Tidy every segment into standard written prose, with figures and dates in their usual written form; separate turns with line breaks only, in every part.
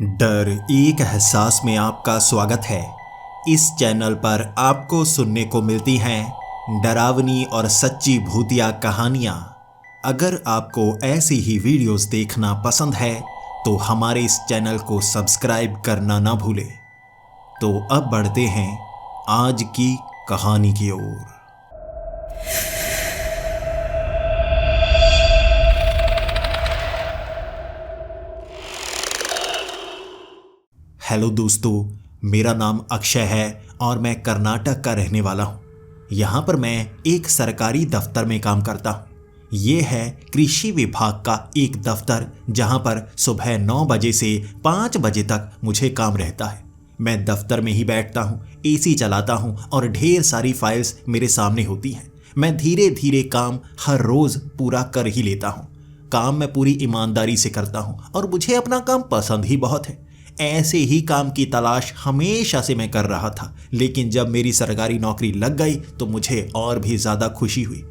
डर एक एहसास में आपका स्वागत है। इस चैनल पर आपको सुनने को मिलती हैं डरावनी और सच्ची भूतिया कहानियाँ। अगर आपको ऐसी ही वीडियोस देखना पसंद है तो हमारे इस चैनल को सब्सक्राइब करना ना भूलें। तो अब बढ़ते हैं आज की कहानी की ओर। हेलो दोस्तों, मेरा नाम अक्षय है और मैं कर्नाटक का रहने वाला हूँ। यहाँ पर मैं एक सरकारी दफ्तर में काम करता हूँ। ये है कृषि विभाग का एक दफ्तर जहाँ पर सुबह 9 बजे से 5 बजे तक मुझे काम रहता है। मैं दफ्तर में ही बैठता हूँ, एसी चलाता हूँ और ढेर सारी फाइल्स मेरे सामने होती हैं। मैं धीरे धीरे काम हर रोज़ पूरा कर ही लेता हूँ। काम मैं पूरी ईमानदारी से करता हूँ और मुझे अपना काम पसंद ही बहुत है। ऐसे ही काम की तलाश हमेशा से मैं कर रहा था, लेकिन जब मेरी सरकारी नौकरी लग गई तो मुझे और भी ज़्यादा खुशी हुई।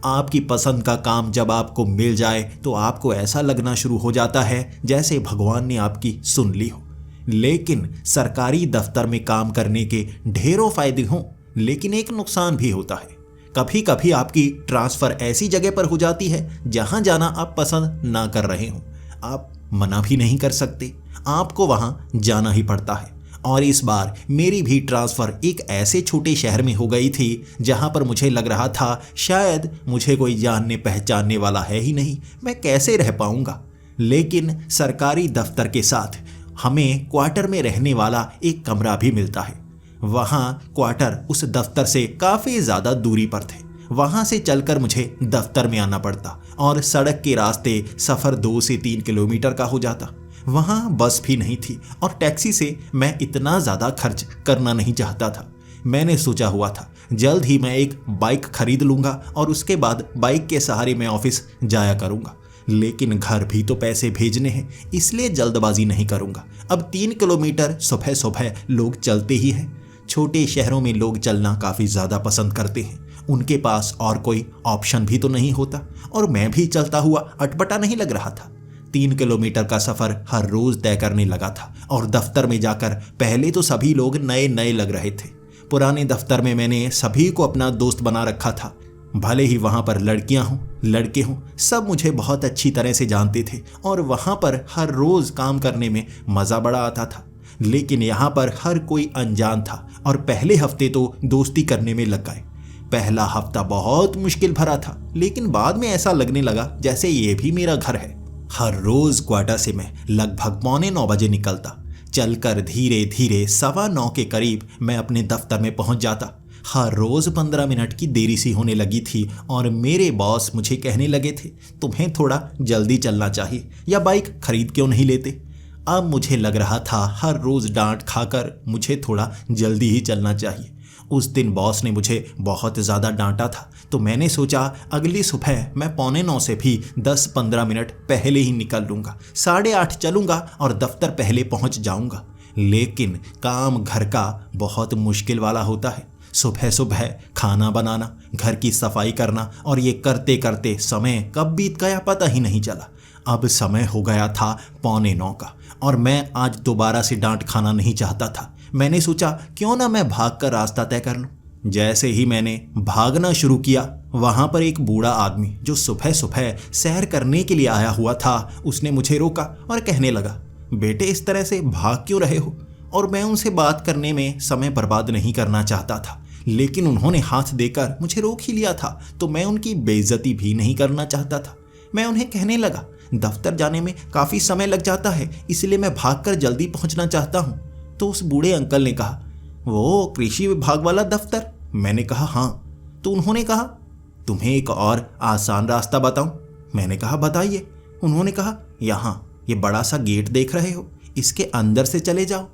आपकी पसंद का काम जब आपको मिल जाए तो आपको ऐसा लगना शुरू हो जाता है जैसे भगवान ने आपकी सुन ली हो। लेकिन सरकारी दफ्तर में काम करने के ढेरों फायदे हों, लेकिन एक नुकसान भी होता है। कभी कभी आपकी ट्रांसफ़र ऐसी जगह पर हो जाती है जहां जाना आप पसंद ना कर रहे हों। आप मना भी नहीं कर सकते, आपको वहां जाना ही पड़ता है। और इस बार मेरी भी ट्रांसफ़र एक ऐसे छोटे शहर में हो गई थी जहां पर मुझे लग रहा था शायद मुझे कोई जानने पहचानने वाला है ही नहीं, मैं कैसे रह पाऊंगा। लेकिन सरकारी दफ्तर के साथ हमें क्वार्टर में रहने वाला एक कमरा भी मिलता है। वहां क्वार्टर उस दफ्तर से काफ़ी ज़्यादा दूरी पर थे। वहां से चलकर मुझे दफ्तर में आना पड़ता और सड़क के रास्ते सफ़र 2 से 3 किलोमीटर का हो जाता। वहाँ बस भी नहीं थी और टैक्सी से मैं इतना ज़्यादा खर्च करना नहीं चाहता था। मैंने सोचा हुआ था जल्द ही मैं एक बाइक खरीद लूँगा और उसके बाद बाइक के सहारे मैं ऑफिस जाया करूँगा। लेकिन घर भी तो पैसे भेजने हैं, इसलिए जल्दबाजी नहीं करूँगा। अब 3 किलोमीटर सुबह सुबह लोग चलते ही हैं। छोटे शहरों में लोग चलना काफ़ी ज़्यादा पसंद करते हैं। उनके पास और कोई ऑप्शन भी तो नहीं होता और मैं भी चलता हुआ अटपटा नहीं लग रहा था। 3 किलोमीटर का सफ़र हर रोज़ तय करने लगा था और दफ्तर में जाकर पहले तो सभी लोग नए नए लग रहे थे। पुराने दफ्तर में मैंने सभी को अपना दोस्त बना रखा था। भले ही वहाँ पर लड़कियाँ हों लड़के हों, सब मुझे बहुत अच्छी तरह से जानते थे और वहाँ पर हर रोज़ काम करने में मज़ा बड़ा आता था। लेकिन यहाँ पर हर कोई अनजान था और पहले हफ्ते तो दोस्ती करने में लग गए। पहला हफ्ता बहुत मुश्किल भरा था, लेकिन बाद में ऐसा लगने लगा जैसे ये भी मेरा घर है। हर रोज क्वार्टर से मैं लगभग 8:45 बजे निकलता। चलकर धीरे धीरे 9:15 के करीब मैं अपने दफ्तर में पहुंच जाता। हर रोज 15 मिनट की देरी सी होने लगी थी और मेरे बॉस मुझे कहने लगे थे, तुम्हें थोड़ा जल्दी चलना चाहिए या बाइक खरीद क्यों नहीं लेते। अब मुझे लग रहा था हर रोज डांट खाकर मुझे थोड़ा जल्दी ही चलना चाहिए। उस दिन बॉस ने मुझे बहुत ज़्यादा डांटा था, तो मैंने सोचा अगली सुबह मैं 8:45 से भी 10-15 मिनट पहले ही निकल लूँगा। 8:30 चलूँगा और दफ्तर पहले पहुँच जाऊँगा। लेकिन काम घर का बहुत मुश्किल वाला होता है। सुबह सुबह खाना बनाना, घर की सफाई करना और ये करते करते समय कब बीत गया पता ही नहीं चला। अब समय हो गया था 8:45 का और मैं आज दोबारा से डांट खाना नहीं चाहता था। मैंने सोचा क्यों ना मैं भागकर रास्ता तय कर लूं। जैसे ही मैंने भागना शुरू किया, वहां पर एक बूढ़ा आदमी जो सुबह सुबह सैर करने के लिए आया हुआ था, उसने मुझे रोका और कहने लगा, बेटे इस तरह से भाग क्यों रहे हो। और मैं उनसे बात करने में समय बर्बाद नहीं करना चाहता था, लेकिन उन्होंने हाथ देकर मुझे रोक ही लिया था, तो मैं उनकी बेइज्जती भी नहीं करना चाहता था। मैं उन्हें कहने लगा, दफ्तर जाने में काफ़ी समय लग जाता है, इसलिए मैं भागकर जल्दी पहुंचना चाहता हूं। तो उस बूढ़े अंकल ने कहा, वो कृषि विभाग वाला दफ्तर? मैंने कहा हाँ। तो उन्होंने कहा, तुम्हें एक और आसान रास्ता बताऊं? मैंने कहा बताइए। उन्होंने कहा, यहाँ ये बड़ा सा गेट देख रहे हो, इसके अंदर से चले जाओ।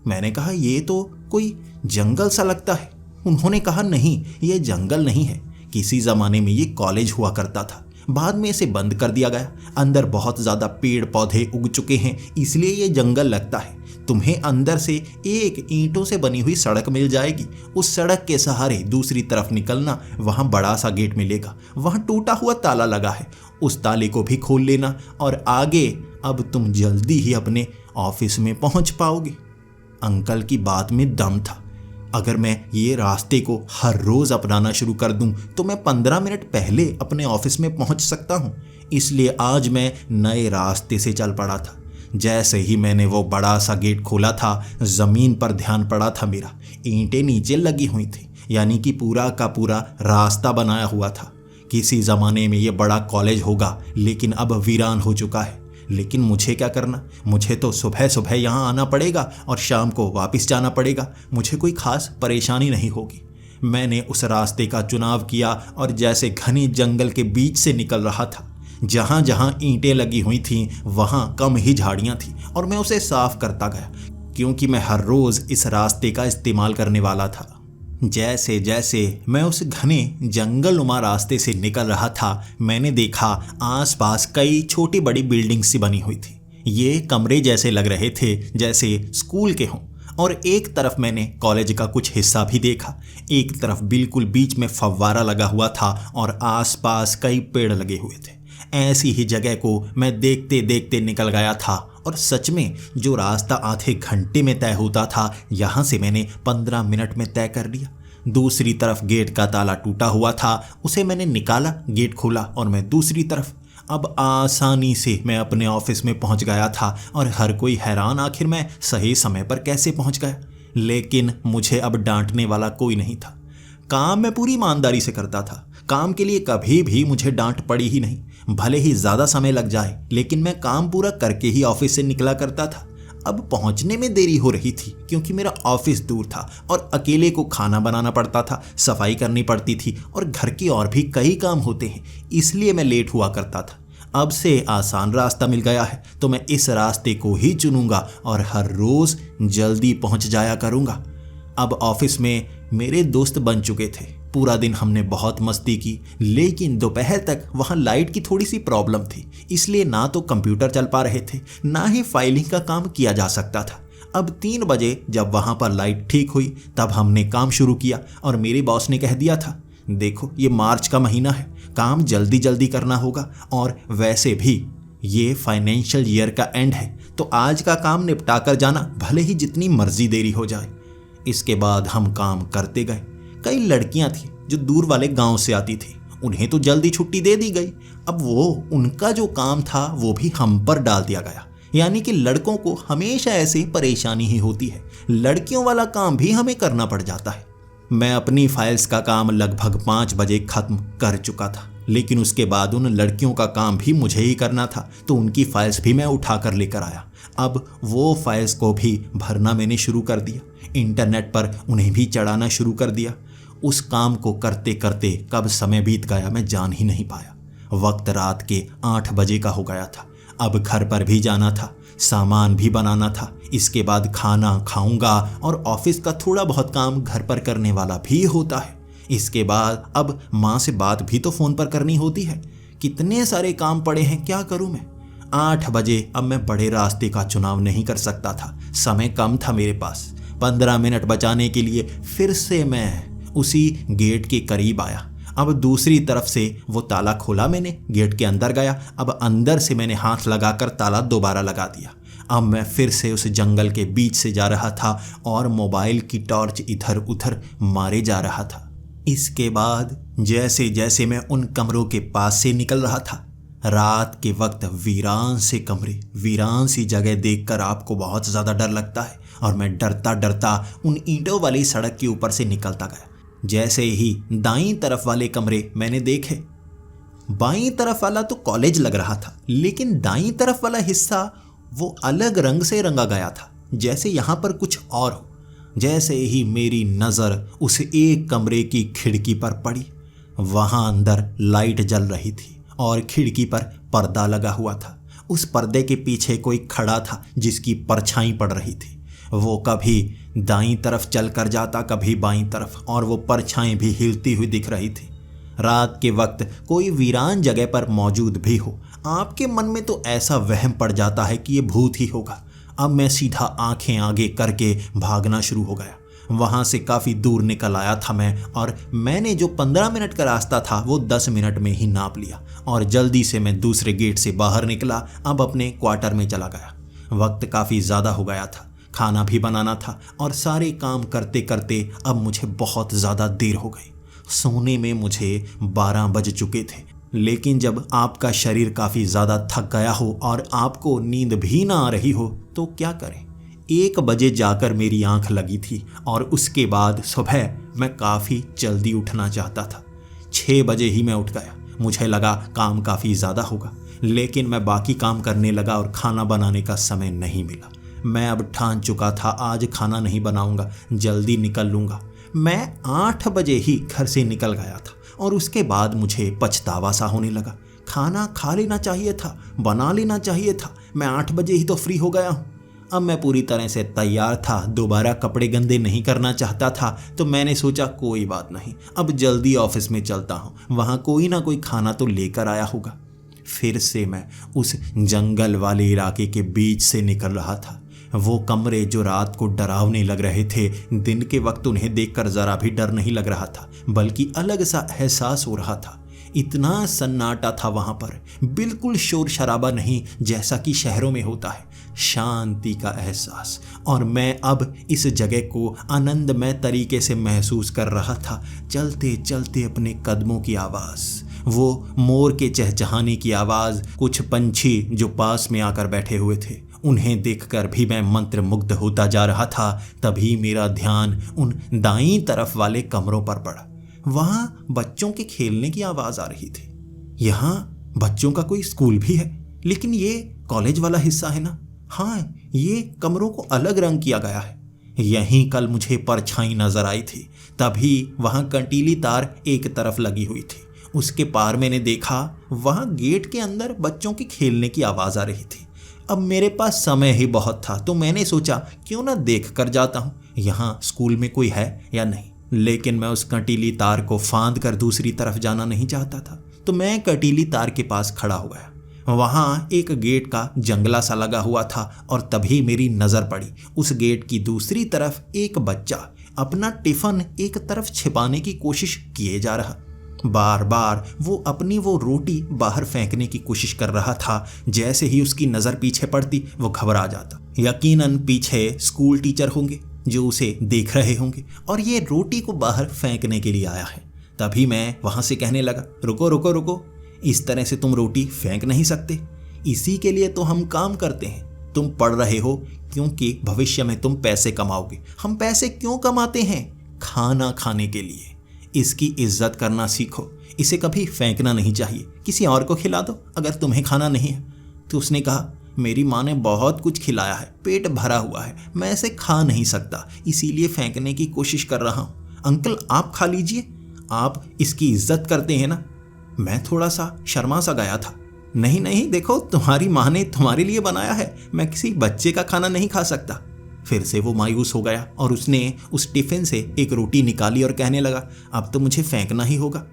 मैंने कहा ये तो कोई जंगल सा लगता है। उन्होंने कहा नहीं, ये जंगल नहीं है, किसी ज़माने में ये कॉलेज हुआ करता था, बाद में इसे बंद कर दिया गया। अंदर बहुत ज़्यादा पेड़ पौधे उग चुके हैं, इसलिए ये जंगल लगता है। तुम्हें अंदर से एक ईंटों से बनी हुई सड़क मिल जाएगी। उस सड़क के सहारे दूसरी तरफ निकलना, वहाँ बड़ा सा गेट मिलेगा, वहाँ टूटा हुआ ताला लगा है, उस ताले को भी खोल लेना और आगे अब तुम जल्दी ही अपने ऑफिस में पहुंच पाओगे। अंकल की बात में दम था। अगर मैं ये रास्ते को हर रोज अपनाना शुरू कर दूं तो मैं 15 मिनट पहले अपने ऑफिस में पहुंच सकता हूं। इसलिए आज मैं नए रास्ते से चल पड़ा था। जैसे ही मैंने वो बड़ा सा गेट खोला था, जमीन पर ध्यान पड़ा था मेरा। ईंटें नीचे लगी हुई थी, यानी कि पूरा का पूरा रास्ता बनाया हुआ था। किसी जमाने में ये बड़ा कॉलेज होगा, लेकिन अब वीरान हो चुका है। लेकिन मुझे क्या करना, मुझे तो सुबह सुबह यहाँ आना पड़ेगा और शाम को वापस जाना पड़ेगा। मुझे कोई खास परेशानी नहीं होगी। मैंने उस रास्ते का चुनाव किया और जैसे घने जंगल के बीच से निकल रहा था। जहाँ जहाँ ईंटें लगी हुई थीं वहाँ कम ही झाड़ियाँ थीं और मैं उसे साफ करता गया, क्योंकि मैं हर रोज़ इस रास्ते का इस्तेमाल करने वाला था। जैसे जैसे मैं उस घने जंगलनुमा रास्ते से निकल रहा था, मैंने देखा आसपास कई छोटी बड़ी बिल्डिंग्स सी बनी हुई थी। ये कमरे जैसे लग रहे थे जैसे स्कूल के हों। और एक तरफ मैंने कॉलेज का कुछ हिस्सा भी देखा। एक तरफ बिल्कुल बीच में फव्वारा लगा हुआ था और आसपास कई पेड़ लगे हुए थे। ऐसी ही जगह को मैं देखते देखते निकल गया था और सच में जो रास्ता आधे घंटे में तय होता था, यहाँ से मैंने 15 मिनट में तय कर लिया। दूसरी तरफ गेट का ताला टूटा हुआ था, उसे मैंने निकाला, गेट खोला और मैं दूसरी तरफ। अब आसानी से मैं अपने ऑफिस में पहुंच गया था और हर कोई हैरान, आखिर मैं सही समय पर कैसे पहुंच गया। लेकिन मुझे अब डांटने वाला कोई नहीं था। काम मैं पूरी ईमानदारी से करता था। काम के लिए कभी भी मुझे डांट पड़ी ही नहीं। भले ही ज़्यादा समय लग जाए, लेकिन मैं काम पूरा करके ही ऑफिस से निकला करता था। अब पहुंचने में देरी हो रही थी क्योंकि मेरा ऑफिस दूर था और अकेले को खाना बनाना पड़ता था, सफाई करनी पड़ती थी और घर के और भी कई काम होते हैं, इसलिए मैं लेट हुआ करता था। अब से आसान रास्ता मिल गया है तो मैं इस रास्ते को ही चुनूंगा और हर रोज़ जल्दी पहुंच जाया करूंगा। अब ऑफिस में मेरे दोस्त बन चुके थे। पूरा दिन हमने बहुत मस्ती की, लेकिन दोपहर तक वहाँ लाइट की थोड़ी सी प्रॉब्लम थी, इसलिए ना तो कंप्यूटर चल पा रहे थे, ना ही फाइलिंग का काम किया जा सकता था। अब 3 बजे जब वहाँ पर लाइट ठीक हुई, तब हमने काम शुरू किया और मेरे बॉस ने कह दिया था, देखो ये मार्च का महीना है, काम जल्दी जल्दी करना होगा और वैसे भी ये फाइनेंशियल ईयर का एंड है, तो आज का काम निपटा कर जाना, भले ही जितनी मर्जी देरी हो जाए। इसके बाद हम काम करते गए। कई लड़कियां थी जो दूर वाले गांव से आती थी, उन्हें तो जल्दी छुट्टी दे दी गई। अब वो उनका जो काम था वो भी हम पर डाल दिया गया। यानी कि लड़कों को हमेशा ऐसी परेशानी ही होती है, लड़कियों वाला काम भी हमें करना पड़ जाता है। मैं अपनी फाइल्स का काम लगभग 5 बजे खत्म कर चुका था, लेकिन उसके बाद उन लड़कियों का काम भी मुझे ही करना था, तो उनकी फाइल्स भी मैं उठा कर लेकर आया। अब वो फाइल्स को भी भरना मैंने शुरू कर दिया, इंटरनेट पर उन्हें भी चढ़ाना शुरू कर दिया। उस काम को करते करते कब समय बीत गया मैं जान ही नहीं पाया। वक्त रात के 8 बजे का हो गया था। अब घर पर भी जाना था, सामान भी बनाना था, इसके बाद खाना खाऊंगा और ऑफिस का थोड़ा बहुत काम घर पर करने वाला भी होता है। इसके बाद अब माँ से बात भी तो फ़ोन पर करनी होती है। कितने सारे काम पड़े हैं, क्या करूँ मैं। 8 बजे अब मैं बड़े रास्ते का चुनाव नहीं कर सकता था, समय कम था मेरे पास। 15 मिनट बचाने के लिए फिर से मैं उसी गेट के करीब आया। अब दूसरी तरफ से वो ताला खोला, मैंने गेट के अंदर गया। अब अंदर से मैंने हाथ लगाकर ताला दोबारा लगा दिया। अब मैं फिर से उस जंगल के बीच से जा रहा था और मोबाइल की टॉर्च इधर उधर मारे जा रहा था। इसके बाद जैसे जैसे मैं उन कमरों के पास से निकल रहा था, रात के वक्त वीरान से कमरे, वीरान सी जगह देखकर आपको बहुत ज़्यादा डर लगता है और मैं डरता डरता उन ईंटों वाली सड़क के ऊपर से निकलता गया। जैसे ही दाईं तरफ वाले कमरे मैंने देखे, बाईं तरफ वाला तो कॉलेज लग रहा था, लेकिन दाईं तरफ वाला हिस्सा वो अलग रंग से रंगा गया था, जैसे यहाँ पर कुछ और हो। जैसे ही मेरी नज़र उस एक कमरे की खिड़की पर पड़ी, वहाँ अंदर लाइट जल रही थी और खिड़की पर पर्दा लगा हुआ था। उस पर्दे के पीछे कोई खड़ा था जिसकी परछाई पड़ रही थी। वो कभी दाईं तरफ चल कर जाता, कभी बाईं तरफ, और वो परछाई भी हिलती हुई दिख रही थी। रात के वक्त कोई वीरान जगह पर मौजूद भी हो, आपके मन में तो ऐसा वहम पड़ जाता है कि ये भूत ही होगा। अब मैं सीधा आंखें आगे करके भागना शुरू हो गया। वहाँ से काफ़ी दूर निकल आया था मैं, और मैंने जो 15 मिनट का रास्ता था वो 10 मिनट में ही नाप लिया और जल्दी से मैं दूसरे गेट से बाहर निकला। अब अपने क्वार्टर में चला गया। वक्त काफ़ी ज़्यादा हो गया था, खाना भी बनाना था और सारे काम करते करते अब मुझे बहुत ज़्यादा देर हो गई। सोने में मुझे 12 बज चुके थे। लेकिन जब आपका शरीर काफ़ी ज़्यादा थक गया हो और आपको नींद भी ना आ रही हो तो क्या करें। 1 बजे जाकर मेरी आंख लगी थी और उसके बाद सुबह मैं काफ़ी जल्दी उठना चाहता था। 6 बजे ही मैं उठ गया। मुझे लगा काम काफ़ी ज़्यादा होगा, लेकिन मैं बाकी काम करने लगा और खाना बनाने का समय नहीं मिला। मैं अब ठान चुका था आज खाना नहीं बनाऊंगा, जल्दी निकल लूँगा। मैं 8 बजे ही घर से निकल गया था और उसके बाद मुझे पछतावा सा होने लगा। खाना खा लेना चाहिए था, बना लेना चाहिए था। मैं 8 बजे ही तो फ्री हो गया हूँ। अब मैं पूरी तरह से तैयार था, दोबारा कपड़े गंदे नहीं करना चाहता था, तो मैंने सोचा कोई बात नहीं, अब जल्दी ऑफिस में चलता हूँ, वहाँ कोई ना कोई खाना तो लेकर आया होगा। फिर से मैं उस जंगल वाले इलाके के बीच से निकल रहा था। वो कमरे जो रात को डरावने लग रहे थे, दिन के वक्त उन्हें देखकर ज़रा भी डर नहीं लग रहा था, बल्कि अलग सा एहसास हो रहा था। इतना सन्नाटा था वहाँ पर, बिल्कुल शोर शराबा नहीं जैसा कि शहरों में होता है, शांति का एहसास। और मैं अब इस जगह को आनंदमय तरीके से महसूस कर रहा था। चलते चलते अपने कदमों की आवाज़, वो मोर के चहचहाने की आवाज़, कुछ पंछी जो पास में आकर बैठे हुए थे, उन्हें देखकर भी मैं मंत्रमुग्ध होता जा रहा था। तभी मेरा ध्यान उन दाईं तरफ वाले कमरों पर पड़ा। वहाँ बच्चों के खेलने की आवाज़ आ रही थी। यहाँ बच्चों का कोई स्कूल भी है, लेकिन ये कॉलेज वाला हिस्सा है ना। हाँ, ये कमरों को अलग रंग किया गया है। यहीं कल मुझे परछाई नजर आई थी। तभी वहाँ कंटीली तार एक तरफ लगी हुई थी। उसके पार मैंने देखा वहाँ गेट के अंदर बच्चों के खेलने की आवाज़ आ रही थी। अब मेरे पास समय ही बहुत था, तो मैंने सोचा क्यों ना देख कर जाता हूँ यहाँ स्कूल में कोई है या नहीं। लेकिन मैं उस कंटीली तार को फांद कर दूसरी तरफ जाना नहीं चाहता था, तो मैं कंटीली तार के पास खड़ा हो गया। वहाँ एक गेट का जंगला सा लगा हुआ था और तभी मेरी नज़र पड़ी उस गेट की दूसरी तरफ एक बच्चा अपना टिफ़िन एक तरफ छिपाने की कोशिश किए जा रहा। बार बार वो अपनी वो रोटी बाहर फेंकने की कोशिश कर रहा था। जैसे ही उसकी नज़र पीछे पड़ती वो घबरा जाता। यकीनन पीछे स्कूल टीचर होंगे जो उसे देख रहे होंगे और ये रोटी को बाहर फेंकने के लिए आया है। तभी मैं वहाँ से कहने लगा, रुको रुको रुको, इस तरह से तुम रोटी फेंक नहीं सकते। इसी के लिए तो हम काम करते हैं। तुम पढ़ रहे हो क्योंकि भविष्य में तुम पैसे कमाओगे। हम पैसे क्यों कमाते हैं? खाना खाने के लिए। इसकी इज्जत करना सीखो। इसे कभी फेंकना नहीं चाहिए। किसी और को खिला दो अगर तुम्हें खाना नहीं है। तो उसने कहा, मेरी माँ ने बहुत कुछ खिलाया है, पेट भरा हुआ है, मैं इसे खा नहीं सकता, इसीलिए फेंकने की कोशिश कर रहा हूँ। अंकल आप खा लीजिए, आप इसकी इज्जत करते हैं ना। मैं थोड़ा सा शर्मा सा गया था। नहीं नहीं, देखो तुम्हारी माँ ने तुम्हारे लिए बनाया है, मैं किसी बच्चे का खाना नहीं खा सकता। फिर से वो मायूस हो गया और उसने उस टिफ़िन से एक रोटी निकाली और कहने लगा, अब तो मुझे फेंकना ही होगा।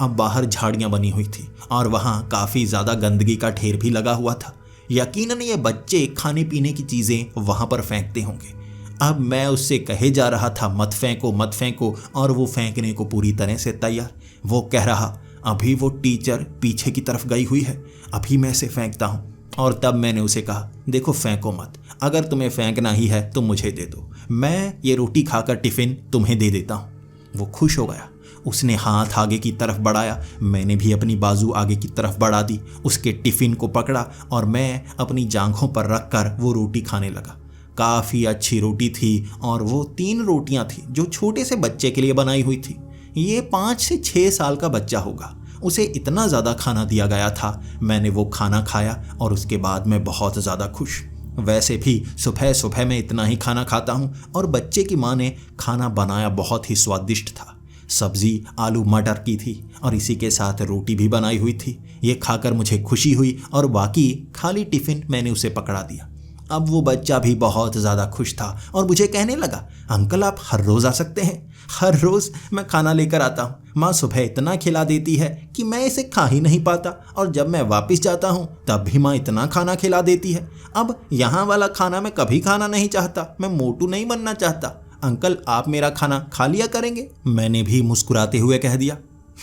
अब बाहर झाड़ियाँ बनी हुई थी और वहाँ काफ़ी ज़्यादा गंदगी का ढेर भी लगा हुआ था। यकीनन ये बच्चे खाने पीने की चीज़ें वहाँ पर फेंकते होंगे। अब मैं उससे कहे जा रहा था मत फेंको मत फेंको, और वो फेंकने को पूरी तरह से तैयार। वो कह रहा, अभी वो टीचर पीछे की तरफ गई हुई है, अभी मैं इसे फेंकता हूँ। और तब मैंने उसे कहा, देखो फेंको मत, अगर तुम्हें फेंकना ही है तो मुझे दे दो, मैं ये रोटी खाकर टिफ़िन तुम्हें दे देता हूँ। वो खुश हो गया। उसने हाथ आगे की तरफ बढ़ाया, मैंने भी अपनी बाजू आगे की तरफ बढ़ा दी, उसके टिफ़िन को पकड़ा और मैं अपनी जांघों पर रखकर वो रोटी खाने लगा। काफ़ी अच्छी रोटी थी और वो 3 रोटियां थी जो छोटे से बच्चे के लिए बनाई हुई थी। ये 5 से 6 साल का बच्चा होगा। उसे इतना ज़्यादा खाना दिया गया था। मैंने वो खाना खाया और उसके बाद मैं बहुत ज़्यादा खुश। वैसे भी सुबह सुबह मैं इतना ही खाना खाता हूँ और बच्चे की माँ ने खाना बनाया बहुत ही स्वादिष्ट था। सब्जी आलू मटर की थी और इसी के साथ रोटी भी बनाई हुई थी। ये खाकर मुझे खुशी हुई और बाकी खाली टिफ़िन मैंने उसे पकड़ा दिया। अब वो बच्चा भी बहुत ज़्यादा खुश था और मुझे कहने लगा, अंकल आप हर रोज़ आ सकते हैं, हर रोज़ मैं खाना लेकर आता हूँ। माँ सुबह इतना खिला देती है कि मैं इसे खा ही नहीं पाता, और जब मैं वापस जाता हूँ तब भी माँ इतना खाना खिला देती है। अब यहाँ वाला खाना मैं कभी खाना नहीं चाहता, मैं मोटू नहीं बनना चाहता। अंकल आप मेरा खाना खा लिया करेंगे? मैंने भी मुस्कुराते हुए कह दिया,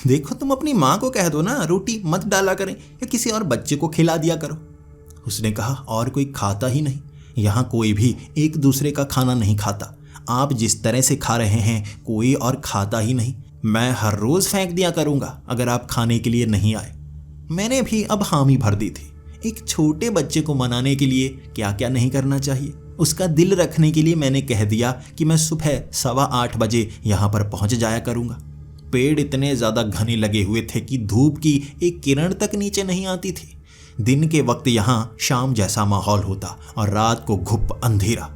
देखो तुम अपनी माँ को कह दो ना रोटी मत डाला करें या किसी और बच्चे को खिला दिया करो। उसने कहा, और कोई खाता ही नहीं, यहाँ कोई भी एक दूसरे का खाना नहीं खाता। आप जिस तरह से खा रहे हैं कोई और खाता ही नहीं। मैं हर रोज़ फेंक दिया करूँगा अगर आप खाने के लिए नहीं आए। मैंने भी अब हामी भर दी थी। एक छोटे बच्चे को मनाने के लिए क्या क्या नहीं करना चाहिए, उसका दिल रखने के लिए मैंने कह दिया कि मैं सुबह 8:15 बजे यहाँ पर पहुँच जाया करूँगा। पेड़ इतने ज़्यादा घने लगे हुए थे कि धूप की एक किरण तक नीचे नहीं आती थी। दिन के वक्त यहाँ शाम जैसा माहौल होता और रात को घुप अंधेरा।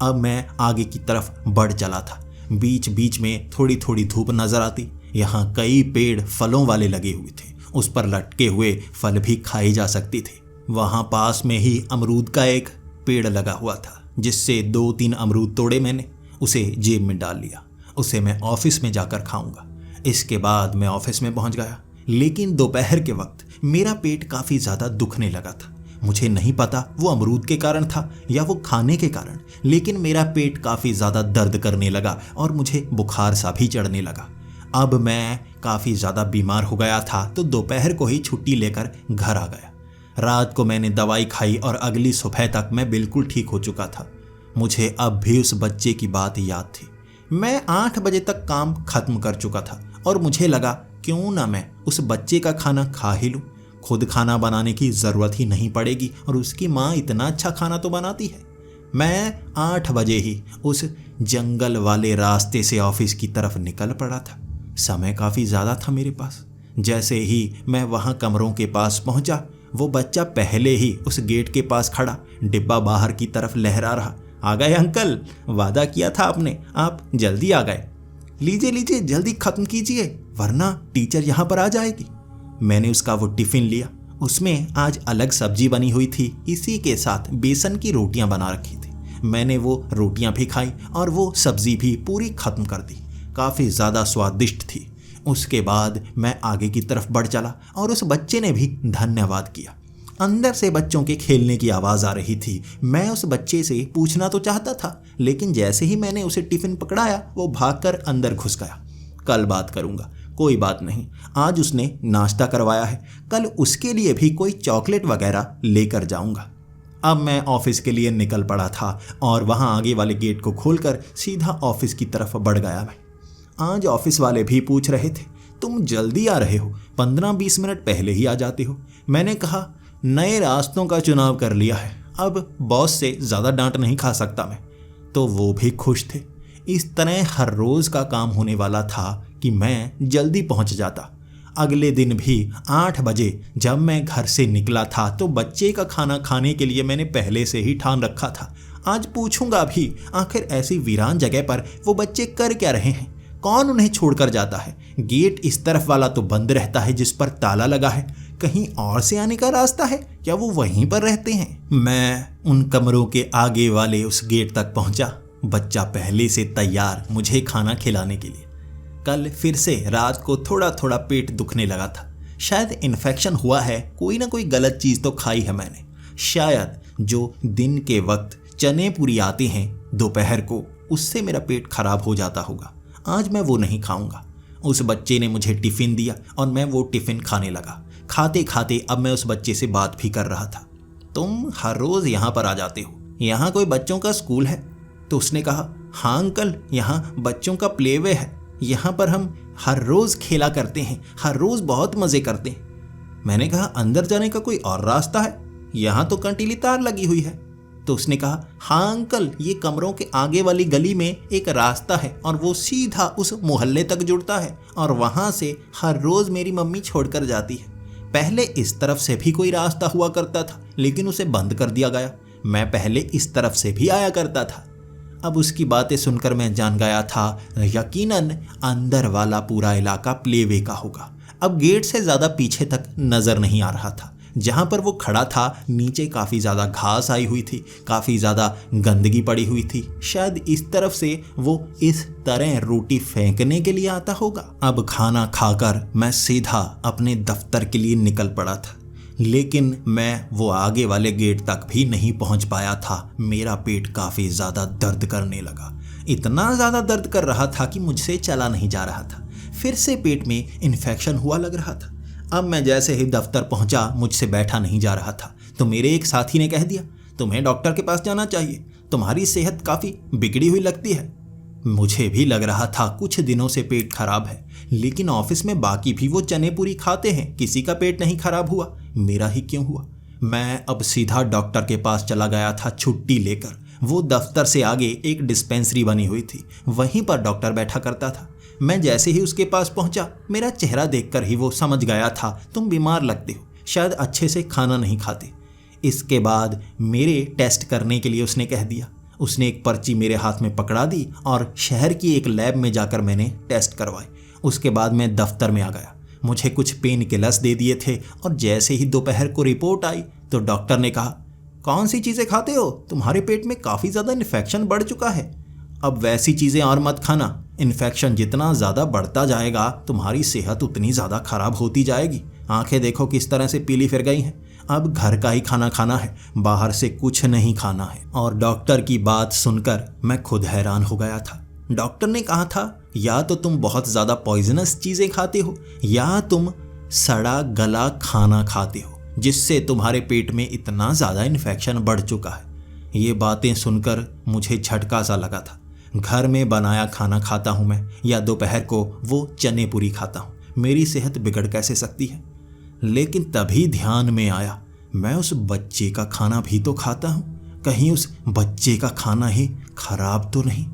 अब मैं आगे की तरफ बढ़ चला था। बीच बीच में थोड़ी थोड़ी धूप नजर आती। यहाँ कई पेड़ फलों वाले लगे हुए थे, उस पर लटके हुए फल भी खाए जा सकते थे। वहाँ पास में ही अमरूद का एक पेड़ लगा हुआ था, जिससे 2-3 अमरूद तोड़े मैंने, उसे जेब में डाल लिया। उसे मैं ऑफिस में जाकर खाऊंगा। इसके बाद मैं ऑफिस में पहुंच गया, लेकिन दोपहर के वक्त मेरा पेट काफ़ी ज़्यादा दुखने लगा था। मुझे नहीं पता वो अमरूद के कारण था या वो खाने के कारण, लेकिन मेरा पेट काफ़ी ज़्यादा दर्द करने लगा और मुझे बुखार सा भी चढ़ने लगा। अब मैं काफ़ी ज़्यादा बीमार हो गया था, तो दोपहर को ही छुट्टी लेकर घर आ गया। रात को मैंने दवाई खाई और अगली सुबह तक मैं बिल्कुल ठीक हो चुका था। मुझे अब भी उस बच्चे की बात याद थी। मैं 8 बजे तक काम खत्म कर चुका था और मुझे लगा क्यों ना मैं उस बच्चे का खाना खा ही लूँ। खुद खाना बनाने की ज़रूरत ही नहीं पड़ेगी और उसकी माँ इतना अच्छा खाना तो बनाती है। मैं 8 बजे ही उस जंगल वाले रास्ते से ऑफिस की तरफ निकल पड़ा था। समय काफ़ी ज़्यादा था मेरे पास। जैसे ही मैं वहाँ कमरों के पास पहुँचा, वो बच्चा पहले ही उस गेट के पास खड़ा डिब्बा बाहर की तरफ लहरा रहा। आ गए अंकल, वादा किया था आपने, आप जल्दी आ गए। लीजिए लीजिए, जल्दी ख़त्म कीजिए वरना टीचर यहाँ पर आ जाएगी। मैंने उसका वो टिफ़िन लिया। उसमें आज अलग सब्जी बनी हुई थी, इसी के साथ बेसन की रोटियाँ बना रखी थी। मैंने वो रोटियाँ भी खाई और वो सब्जी भी पूरी ख़त्म कर दी। काफ़ी ज़्यादा स्वादिष्ट थी। उसके बाद मैं आगे की तरफ बढ़ चला और उस बच्चे ने भी धन्यवाद किया। अंदर से बच्चों के खेलने की आवाज़ आ रही थी। मैं उस बच्चे से पूछना तो चाहता था, लेकिन जैसे ही मैंने उसे टिफ़िन पकड़ाया वो भागकर अंदर घुस गया। कल बात करूँगा, कोई बात नहीं। आज उसने नाश्ता करवाया है, कल उसके लिए भी कोई चॉकलेट वगैरह लेकर जाऊँगा। अब मैं ऑफिस के लिए निकल पड़ा था और वहाँ आगे वाले गेट को खोलकर सीधा ऑफिस की तरफ बढ़ गया मैं। आज ऑफिस वाले भी पूछ रहे थे, तुम जल्दी आ रहे हो, 15-20 मिनट पहले ही आ जाते हो। मैंने कहा नए रास्तों का चुनाव कर लिया है, अब बॉस से ज़्यादा डांट नहीं खा सकता मैं। तो वो भी खुश थे। इस तरह हर रोज़ का काम होने वाला था कि मैं जल्दी पहुंच जाता। अगले दिन भी 8 बजे जब मैं घर से निकला था तो बच्चे का खाना खाने के लिए मैंने पहले से ही ठान रखा था। आज पूछूंगा भी आखिर ऐसी वीरान जगह पर वो बच्चे कर क्या रहे हैं, कौन उन्हें छोड़कर जाता है। गेट इस तरफ वाला तो बंद रहता है जिस पर ताला लगा है, कहीं और से आने का रास्ता है क्या, वो वहीं पर रहते हैं। मैं उन कमरों के आगे वाले उस गेट तक पहुंचा। बच्चा पहले से तैयार मुझे खाना खिलाने के लिए। कल फिर से रात को थोड़ा थोड़ा पेट दुखने लगा था। शायद इन्फेक्शन हुआ है, कोई ना कोई गलत चीज़ तो खाई है मैंने। शायद जो दिन के वक्त चने पूरी आते हैं दोपहर को, उससे मेरा पेट खराब हो जाता होगा। आज मैं वो नहीं खाऊंगा। उस बच्चे ने मुझे टिफ़िन दिया और मैं वो टिफ़िन खाने लगा। खाते खाते अब मैं उस बच्चे से बात भी कर रहा था। तुम हर रोज़ यहाँ पर आ जाते हो, यहाँ कोई बच्चों का स्कूल है? तो उसने कहा, हाँ अंकल, यहाँ बच्चों का प्लेवे है, यहाँ पर हम हर रोज़ खेला करते हैं, हर रोज़ बहुत मज़े करते हैं। मैंने कहा, अंदर जाने का कोई और रास्ता है? यहाँ तो कंटीली तार लगी हुई है। तो उसने कहा, हाँ अंकल, ये कमरों के आगे वाली गली में एक रास्ता है और वो सीधा उस मोहल्ले तक जुड़ता है और वहाँ से हर रोज़ मेरी मम्मी छोड़कर जाती है। पहले इस तरफ से भी कोई रास्ता हुआ करता था, लेकिन उसे बंद कर दिया गया। मैं पहले इस तरफ से भी आया करता था। अब उसकी बातें सुनकर मैं जान गया था यकीनन अंदर वाला पूरा इलाका प्लेवे का होगा। अब गेट से ज़्यादा पीछे तक नज़र नहीं आ रहा था। जहाँ पर वो खड़ा था नीचे काफ़ी ज़्यादा घास आई हुई थी, काफ़ी ज़्यादा गंदगी पड़ी हुई थी। शायद इस तरफ से वो इस तरह रोटी फेंकने के लिए आता होगा। अब खाना खाकर मैं सीधा अपने दफ्तर के लिए निकल पड़ा था, लेकिन मैं वो आगे वाले गेट तक भी नहीं पहुंच पाया था। मेरा पेट काफ़ी ज़्यादा दर्द करने लगा। इतना ज़्यादा दर्द कर रहा था कि मुझसे चला नहीं जा रहा था। फिर से पेट में इन्फेक्शन हुआ लग रहा था। अब मैं जैसे ही दफ्तर पहुंचा, मुझसे बैठा नहीं जा रहा था, तो मेरे एक साथी ने कह दिया, तुम्हें डॉक्टर के पास जाना चाहिए, तुम्हारी सेहत काफ़ी बिगड़ी हुई लगती है। मुझे भी लग रहा था कुछ दिनों से पेट खराब है, लेकिन ऑफिस में बाकी भी वो चने पूरी खाते हैं, किसी का पेट नहीं खराब हुआ, मेरा ही क्यों हुआ। मैं अब सीधा डॉक्टर के पास चला गया था छुट्टी लेकर। वो दफ्तर से आगे एक डिस्पेंसरी बनी हुई थी, वहीं पर डॉक्टर बैठा करता था। मैं जैसे ही उसके पास पहुंचा, मेरा चेहरा देखकर ही वो समझ गया था तुम बीमार लगते हो, शायद अच्छे से खाना नहीं खाते। इसके बाद मेरे टेस्ट करने के लिए उसने कह दिया। उसने एक पर्ची मेरे हाथ में पकड़ा दी और शहर की एक लैब में जाकर मैंने टेस्ट करवाए। उसके बाद मैं दफ्तर में आ गया। मुझे कुछ पेन किलर्स दे दिए थे और जैसे ही दोपहर को रिपोर्ट आई तो डॉक्टर ने कहा, कौन सी चीज़ें खाते हो, तुम्हारे पेट में काफ़ी ज़्यादा इन्फेक्शन बढ़ चुका है, अब वैसी चीज़ें और मत खाना। इन्फेक्शन जितना ज़्यादा बढ़ता जाएगा तुम्हारी सेहत उतनी ज़्यादा खराब होती जाएगी। आंखें देखो किस तरह से पीली फिर गई हैं। अब घर का ही खाना खाना है, बाहर से कुछ नहीं खाना है। और डॉक्टर की बात सुनकर मैं खुद हैरान हो गया था। डॉक्टर ने कहा था, या तो तुम बहुत ज़्यादा पॉइजनस चीज़ें खाते हो या तुम सड़ा गला खाना खाते हो, जिससे तुम्हारे पेट में इतना ज़्यादा इन्फेक्शन बढ़ चुका है। ये बातें सुनकर मुझे झटका सा लगा था। घर में बनाया खाना खाता हूँ मैं, या दोपहर को वो चने पूरी खाता हूँ, मेरी सेहत बिगड़ कैसे सकती है। लेकिन तभी ध्यान में आया, मैं उस बच्चे का खाना भी तो खाता हूँ, कहीं उस बच्चे का खाना ही खराब तो नहीं।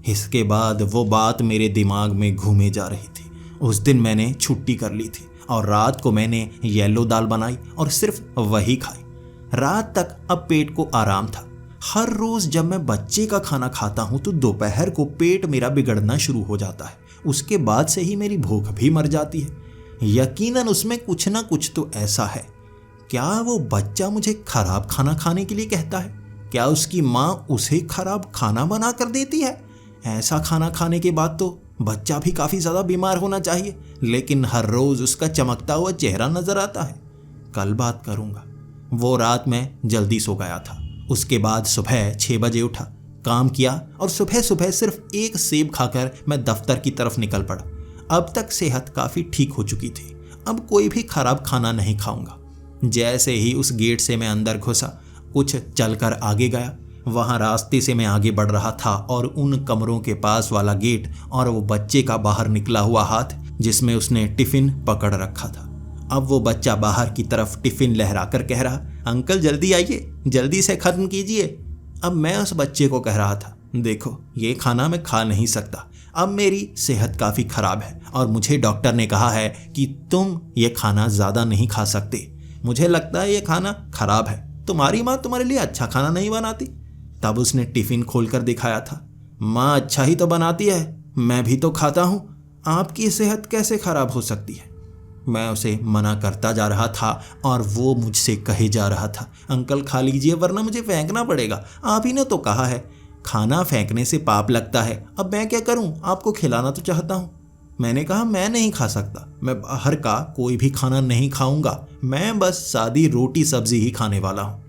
इसके बाद वो बात मेरे दिमाग में घूमे जा रही थी। उस दिन मैंने छुट्टी कर ली थी और रात को मैंने येलो दाल बनाई और सिर्फ वही खाई। रात तक अब पेट को आराम था। हर रोज़ जब मैं बच्चे का खाना खाता हूँ तो दोपहर को पेट मेरा बिगड़ना शुरू हो जाता है। उसके बाद से ही मेरी भूख भी मर जाती है। यकीनन उसमें कुछ ना कुछ तो ऐसा है। क्या वो बच्चा मुझे खराब खाना खाने के लिए कहता है? क्या उसकी माँ उसे खराब खाना बना कर देती है? ऐसा खाना खाने के बाद तो बच्चा भी काफ़ी ज़्यादा बीमार होना चाहिए, लेकिन हर रोज़ उसका चमकता हुआ चेहरा नज़र आता है। कल बात करूँगा। वो रात मैं जल्दी सो गया था। उसके बाद सुबह 6 बजे उठा, काम किया और सुबह सुबह सिर्फ एक सेब खाकर मैं दफ्तर की तरफ निकल पड़ा। अब तक सेहत काफ़ी ठीक हो चुकी थी। अब कोई भी खराब खाना नहीं खाऊंगा। जैसे ही उस गेट से मैं अंदर घुसा, कुछ चलकर आगे गया, वहाँ रास्ते से मैं आगे बढ़ रहा था और उन कमरों के पास वाला गेट और वो बच्चे का बाहर निकला हुआ हाथ जिसमें उसने टिफ़िन पकड़ रखा था। अब वो बच्चा बाहर की तरफ टिफ़िन लहराकर कह रहा, अंकल जल्दी आइए, जल्दी से ख़त्म कीजिए। अब मैं उस बच्चे को कह रहा था, देखो ये खाना मैं खा नहीं सकता, अब मेरी सेहत काफ़ी ख़राब है और मुझे डॉक्टर ने कहा है कि तुम ये खाना ज़्यादा नहीं खा सकते। मुझे लगता है ये खाना ख़राब है, तुम्हारी माँ तुम्हारे लिए अच्छा खाना नहीं बनाती। तब उसने टिफ़िन खोलकर दिखाया था। माँ अच्छा ही तो बनाती है, मैं भी तो खाता हूँ, आपकी सेहत कैसे ख़राब हो सकती है। मैं उसे मना करता जा रहा था और वो मुझसे कहे जा रहा था, अंकल खा लीजिए वरना मुझे फेंकना पड़ेगा, आप ही ने तो कहा है खाना फेंकने से पाप लगता है, अब मैं क्या करूं, आपको खिलाना तो चाहता हूं। मैंने कहा मैं नहीं खा सकता, मैं बाहर का कोई भी खाना नहीं खाऊंगा, मैं बस सादी रोटी सब्जी ही खाने वाला हूं।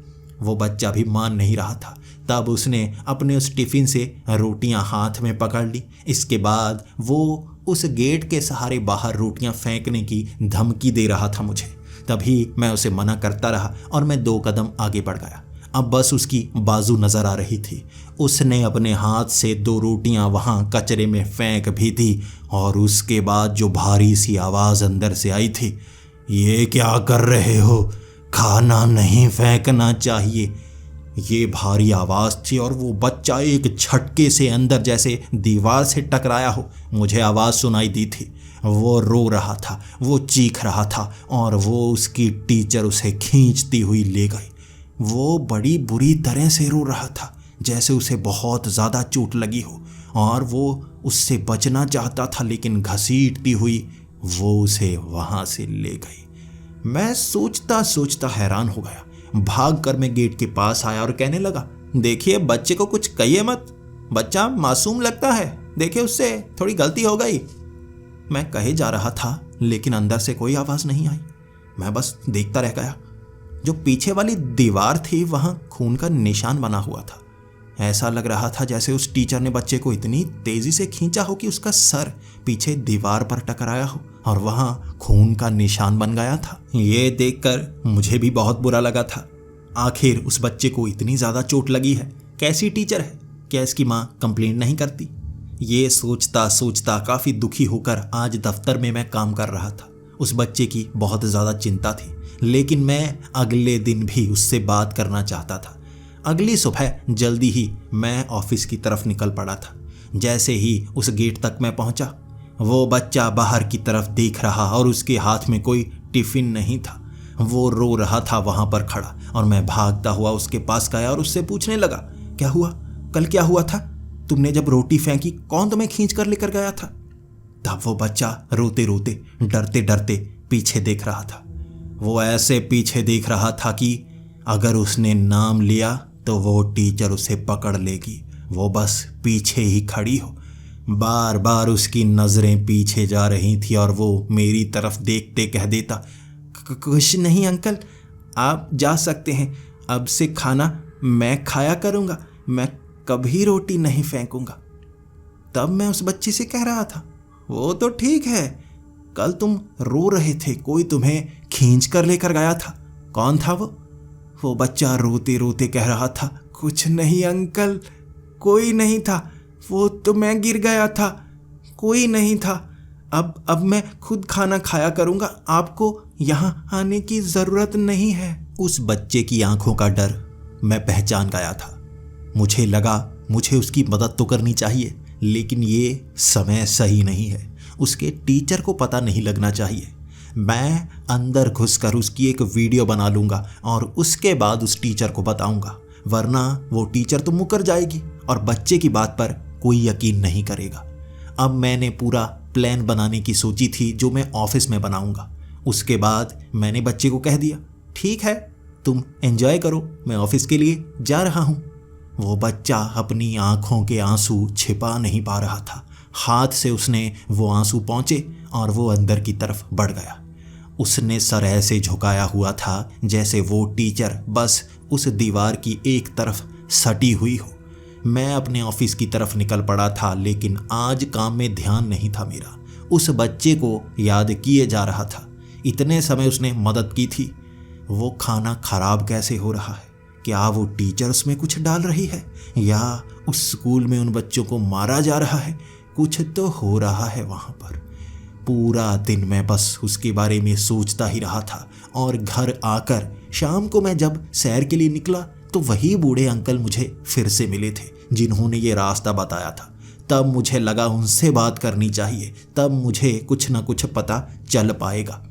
वो बच्चा भी मान नहीं रहा था। तब उसने अपने उस टिफ़िन से रोटियां हाथ में पकड़ ली। इसके बाद वो उस गेट के सहारे बाहर रोटियां फेंकने की धमकी दे रहा था मुझे। तभी मैं उसे मना करता रहा और मैं 2 कदम आगे बढ़ गया। अब बस उसकी बाजू नज़र आ रही थी। उसने अपने हाथ से 2 रोटियां वहाँ कचरे में फेंक भी दी और उसके बाद जो भारी सी आवाज़ अंदर से आई थी, ये क्या कर रहे हो, खाना नहीं फेंकना चाहिए। ये भारी आवाज़ थी और वो बच्चा एक झटके से अंदर जैसे दीवार से टकराया हो। मुझे आवाज़ सुनाई दी थी। वो रो रहा था, वो चीख रहा था और वो उसकी टीचर उसे खींचती हुई ले गई। वो बड़ी बुरी तरह से रो रहा था, जैसे उसे बहुत ज़्यादा चोट लगी हो और वो उससे बचना चाहता था, लेकिन घसीटती हुई वो उसे वहाँ से ले गई। मैं सोचता सोचता हैरान हो गया। भागकर मैं गेट के पास आया और कहने लगा, देखिए बच्चे को कुछ कहिए मत, बच्चा मासूम लगता है, देखिए उससे थोड़ी गलती हो गई। मैं कहे जा रहा था लेकिन अंदर से कोई आवाज़ नहीं आई। मैं बस देखता रह गया। जो पीछे वाली दीवार थी वहाँ खून का निशान बना हुआ था। ऐसा लग रहा था जैसे उस टीचर ने बच्चे को इतनी तेज़ी से खींचा हो कि उसका सर पीछे दीवार पर टकराया हो और वहाँ खून का निशान बन गया था। ये देखकर मुझे भी बहुत बुरा लगा था। आखिर उस बच्चे को इतनी ज़्यादा चोट लगी है, कैसी टीचर है, क्या इसकी माँ कंप्लेंट नहीं करती? ये सोचता सोचता काफ़ी दुखी होकर आज दफ्तर में मैं काम कर रहा था। उस बच्चे की बहुत ज़्यादा चिंता थी, लेकिन मैं अगले दिन भी उससे बात करना चाहता था। अगली सुबह जल्दी ही मैं ऑफिस की तरफ निकल पड़ा था। जैसे ही उस गेट तक मैं पहुंचा, वो बच्चा बाहर की तरफ देख रहा और उसके हाथ में कोई टिफिन नहीं था। वो रो रहा था वहां पर खड़ा, और मैं भागता हुआ उसके पास गया और उससे पूछने लगा, क्या हुआ? कल क्या हुआ था? तुमने जब रोटी फेंकी, कौन तुम्हें खींच कर लेकर गया था? तब वो बच्चा रोते रोते, डरते डरते पीछे देख रहा था। वो ऐसे पीछे देख रहा था कि अगर उसने नाम लिया तो वो टीचर उसे पकड़ लेगी। वो बस पीछे ही खड़ी हो। बार बार उसकी नज़रें पीछे जा रही थी और वो मेरी तरफ देखते कह देता, कुछ नहीं अंकल, आप जा सकते हैं। अब से खाना मैं खाया करूँगा, मैं कभी रोटी नहीं फेंकूंगा। तब मैं उस बच्चे से कह रहा था, वो तो ठीक है, कल तुम रो रहे थे, कोई तुम्हें खींच कर लेकर गया था, कौन था वो? वो बच्चा रोते रोते कह रहा था, कुछ नहीं अंकल, कोई नहीं था, वो तो मैं गिर गया था, कोई नहीं था। अब मैं खुद खाना खाया करूँगा, आपको यहाँ आने की ज़रूरत नहीं है। उस बच्चे की आंखों का डर मैं पहचान गया था। मुझे लगा मुझे उसकी मदद तो करनी चाहिए, लेकिन ये समय सही नहीं है। उसके टीचर को पता नहीं लगना चाहिए। मैं अंदर घुसकर उसकी एक वीडियो बना लूँगा और उसके बाद उस टीचर को बताऊँगा, वरना वो टीचर तो मुकर जाएगी और बच्चे की बात पर कोई यकीन नहीं करेगा। अब मैंने पूरा प्लान बनाने की सोची थी जो मैं ऑफिस में बनाऊँगा। उसके बाद मैंने बच्चे को कह दिया, ठीक है, तुम एंजॉय करो, मैं ऑफिस के लिए जा रहा हूँ। वो बच्चा अपनी आंखों के आंसू छिपा नहीं पा रहा था। हाथ से उसने वो आंसू पहुँचे और वो अंदर की तरफ बढ़ गया। उसने सर ऐसे झुकाया हुआ था जैसे वो टीचर बस उस दीवार की एक तरफ सटी हुई हो। मैं अपने ऑफिस की तरफ निकल पड़ा था, लेकिन आज काम में ध्यान नहीं था मेरा। उस बच्चे को याद किए जा रहा था। इतने समय उसने मदद की थी। वो खाना खराब कैसे हो रहा है? क्या वो टीचर उसमें कुछ डाल रही है, या उस स्कूल में उन बच्चों को मारा जा रहा है? कुछ तो हो रहा है वहाँ पर। पूरा दिन मैं बस उसके बारे में सोचता ही रहा था, और घर आकर शाम को मैं जब सैर के लिए निकला तो वही बूढ़े अंकल मुझे फिर से मिले थे जिन्होंने ये रास्ता बताया था। तब मुझे लगा उनसे बात करनी चाहिए, तब मुझे कुछ ना कुछ पता चल पाएगा।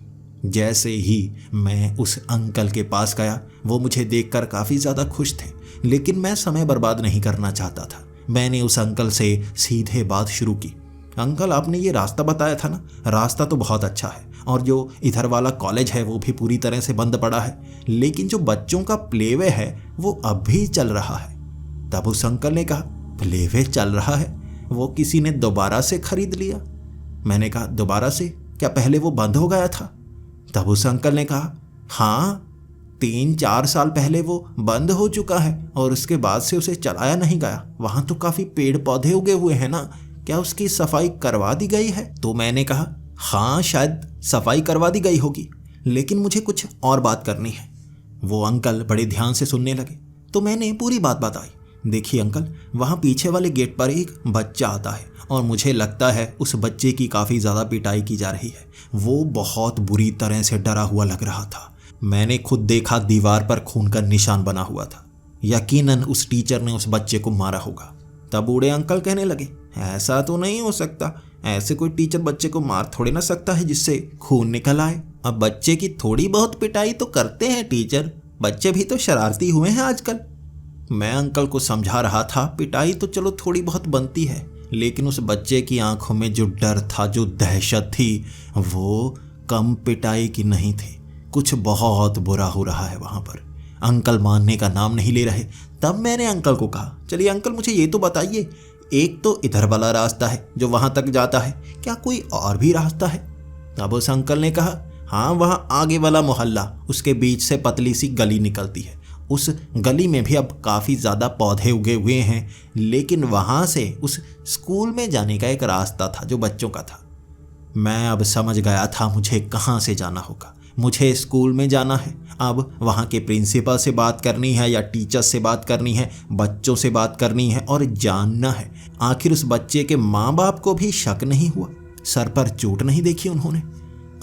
जैसे ही मैं उस अंकल के पास गया, वो मुझे देखकर काफ़ी ज़्यादा खुश थे, लेकिन मैं समय बर्बाद नहीं करना चाहता था। मैंने उस अंकल से सीधे बात शुरू की, अंकल आपने ये रास्ता बताया था ना, रास्ता तो बहुत अच्छा है, और जो इधर वाला कॉलेज है वो भी पूरी तरह से बंद पड़ा है, लेकिन जो बच्चों का प्लेवे है वो अब भी चल रहा है। तब उस अंकल ने कहा, प्लेवे चल रहा है? वो किसी ने दोबारा से खरीद लिया? मैंने कहा, दोबारा से? क्या पहले वो बंद हो गया था? तब उस अंकल ने कहा, हाँ, 3-4 साल पहले वो बंद हो चुका है और उसके बाद से उसे चलाया नहीं गया। वहाँ तो काफ़ी पेड़ पौधे उगे हुए हैं ना, क्या उसकी सफाई करवा दी गई है? तो मैंने कहा, हाँ, शायद सफाई करवा दी गई होगी, लेकिन मुझे कुछ और बात करनी है। वो अंकल बड़े ध्यान से सुनने लगे, तो मैंने पूरी बात बताई। देखिए अंकल, वहाँ पीछे वाले गेट पर एक बच्चा आता है और मुझे लगता है उस बच्चे की काफ़ी ज़्यादा पिटाई की जा रही है। वो बहुत बुरी तरह से डरा हुआ लग रहा था। मैंने खुद देखा, दीवार पर खून का निशान बना हुआ था। यकीनन उस टीचर ने उस बच्चे को मारा होगा। तब बूढ़े अंकल कहने लगे, ऐसा तो नहीं हो सकता, ऐसे कोई टीचर बच्चे को मार थोड़ी ना सकता है जिससे खून निकल आए। अब बच्चे की थोड़ी बहुत पिटाई तो करते हैं टीचर, बच्चे भी तो शरारती हुए हैं आजकल। मैं अंकल को समझा रहा था, पिटाई तो चलो थोड़ी बहुत बनती है, लेकिन उस बच्चे की आंखों में जो डर था, जो दहशत थी, वो कम पिटाई की नहीं थी। कुछ बहुत बुरा हो रहा है वहाँ पर। अंकल मानने का नाम नहीं ले रहे। तब मैंने अंकल को कहा, चलिए अंकल मुझे ये तो बताइए, एक तो इधर वाला रास्ता है जो वहाँ तक जाता है, क्या कोई और भी रास्ता है? तब उस अंकल ने कहा, हाँ, वहाँ आगे वाला मोहल्ला, उसके बीच से पतली सी गली निकलती है। उस गली में भी अब काफ़ी ज़्यादा पौधे उगे हुए हैं, लेकिन वहाँ से उस स्कूल में जाने का एक रास्ता था जो बच्चों का था। मैं अब समझ गया था मुझे कहाँ से जाना होगा। मुझे स्कूल में जाना है। अब वहाँ के प्रिंसिपल से बात करनी है या टीचर से बात करनी है, बच्चों से बात करनी है और जानना है आखिर उस बच्चे के माँ बाप को भी शक नहीं हुआ, सर पर चोट नहीं देखी उन्होंने।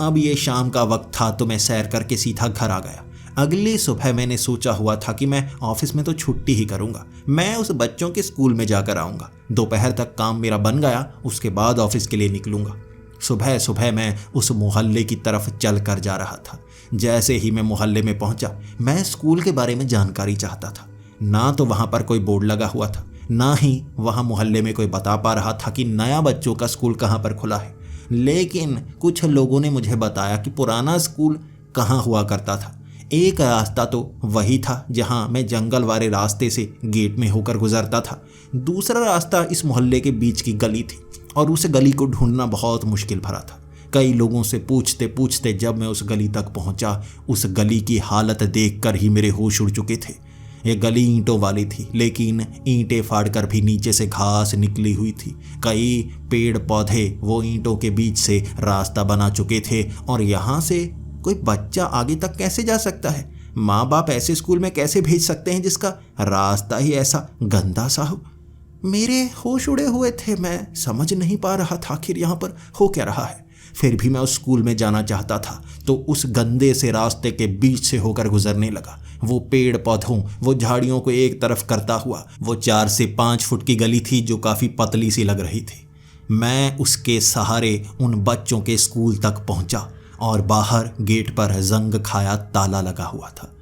अब ये शाम का वक्त था तो मैं सैर करके सीधा घर आ गया। अगली सुबह मैंने सोचा हुआ था कि मैं ऑफिस में तो छुट्टी ही करूंगा, मैं उस बच्चों के स्कूल में जाकर आऊंगा। दोपहर तक काम मेरा बन गया, उसके बाद ऑफिस के लिए निकलूंगा। सुबह सुबह मैं उस मोहल्ले की तरफ चल कर जा रहा था। जैसे ही मैं मोहल्ले में पहुंचा, मैं स्कूल के बारे में जानकारी चाहता था। ना तो वहां पर कोई बोर्ड लगा हुआ था, ना ही वहां मोहल्ले में कोई बता पा रहा था कि नया बच्चों का स्कूल कहां पर खुला है। लेकिन कुछ लोगों ने मुझे बताया कि पुराना स्कूल कहाँ हुआ करता था। एक रास्ता तो वही था जहां मैं जंगल वाले रास्ते से गेट में होकर गुजरता था। दूसरा रास्ता इस मोहल्ले के बीच की गली थी और उस गली को ढूंढना बहुत मुश्किल भरा था। कई लोगों से पूछते पूछते जब मैं उस गली तक पहुंचा, उस गली की हालत देखकर ही मेरे होश उड़ चुके थे। ये गली ईंटों वाली थी, लेकिन ईंटें फाड़कर भी नीचे से घास निकली हुई थी। कई पेड़ पौधे वो ईंटों के बीच से रास्ता बना चुके थे और यहाँ से कोई बच्चा आगे तक कैसे जा सकता है? माँ बाप ऐसे स्कूल में कैसे भेज सकते हैं जिसका रास्ता ही ऐसा गंदा सा हो? मेरे होश उड़े हुए थे, मैं समझ नहीं पा रहा था आखिर यहाँ पर हो क्या रहा है। फिर भी मैं उस स्कूल में जाना चाहता था तो उस गंदे से रास्ते के बीच से होकर गुजरने लगा। वो पेड़ पौधों, वो झाड़ियों को एक तरफ करता हुआ वो 4 से 5 फुट की गली थी जो काफ़ी पतली सी लग रही थी। मैं उसके सहारे उन बच्चों के स्कूल तक पहुंचा और बाहर गेट पर जंग खाया ताला लगा हुआ था।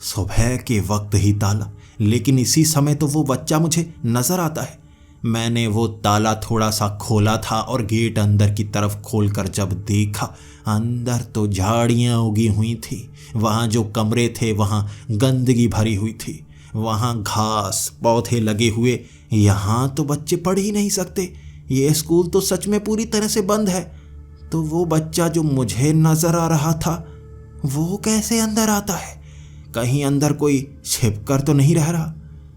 सुबह के वक्त ही ताला, लेकिन इसी समय तो वो बच्चा मुझे नजर आता है। मैंने वो ताला थोड़ा सा खोला था और गेट अंदर की तरफ खोलकर जब देखा, अंदर तो झाड़ियाँ उगी हुई थी। वहाँ जो कमरे थे वहाँ गंदगी भरी हुई थी, वहाँ घास पौधे लगे हुए। यहाँ तो बच्चे पढ़ ही नहीं सकते, ये स्कूल तो सच में पूरी तरह से बंद है। तो वो बच्चा जो मुझे नजर आ रहा था वो कैसे अंदर आता है? कहीं अंदर कोई छिप कर तो नहीं रह रहा?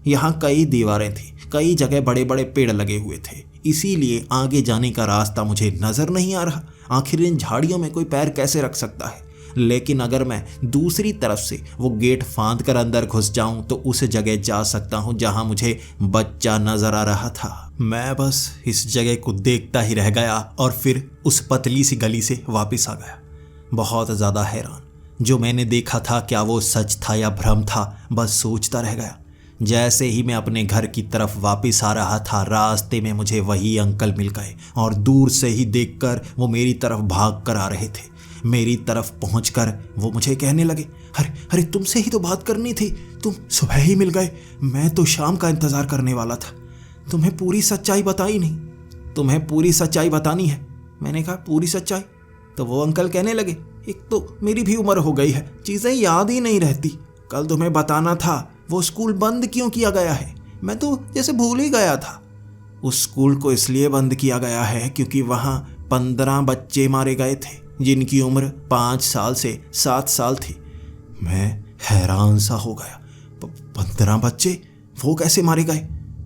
यहाँ कई दीवारें थी, कई जगह बड़े बड़े पेड़ लगे हुए थे, इसीलिए आगे जाने का रास्ता मुझे नजर नहीं आ रहा। आखिर इन झाड़ियों में कोई पैर कैसे रख सकता है? लेकिन अगर मैं दूसरी तरफ से वो गेट फांद कर अंदर घुस जाऊं तो उस जगह जा सकता हूं जहां मुझे बच्चा नजर आ रहा था। मैं बस इस जगह को देखता ही रह गया और फिर उस पतली सी गली से वापस आ गया, बहुत ज़्यादा हैरान। जो मैंने देखा था क्या वो सच था या भ्रम था, बस सोचता रह गया। जैसे ही मैं अपने घर की तरफ वापस आ रहा था, रास्ते में मुझे वही अंकल मिल गए और दूर से ही देखकर वो मेरी तरफ भाग कर आ रहे थे। मेरी तरफ पहुंचकर वो मुझे कहने लगे, अरे अरे तुमसे ही तो बात करनी थी, तुम सुबह ही मिल गए, मैं तो शाम का इंतज़ार करने वाला था। तुम्हें पूरी सच्चाई बताई नहीं, तुम्हें पूरी सच्चाई बतानी है। मैंने कहा पूरी सच्चाई? तो वो अंकल कहने लगे, एक तो मेरी भी उम्र हो गई है, चीज़ें याद ही नहीं रहती। कल तुम्हें बताना था वो स्कूल बंद क्यों किया गया है, मैं तो जैसे भूल ही गया था। उस स्कूल को इसलिए बंद किया गया है क्योंकि वहाँ 15 बच्चे मारे गए थे जिनकी उम्र 5 साल से 7 साल थी। मैं हैरान सा हो गया, 15 बच्चे, वो कैसे मारे गए?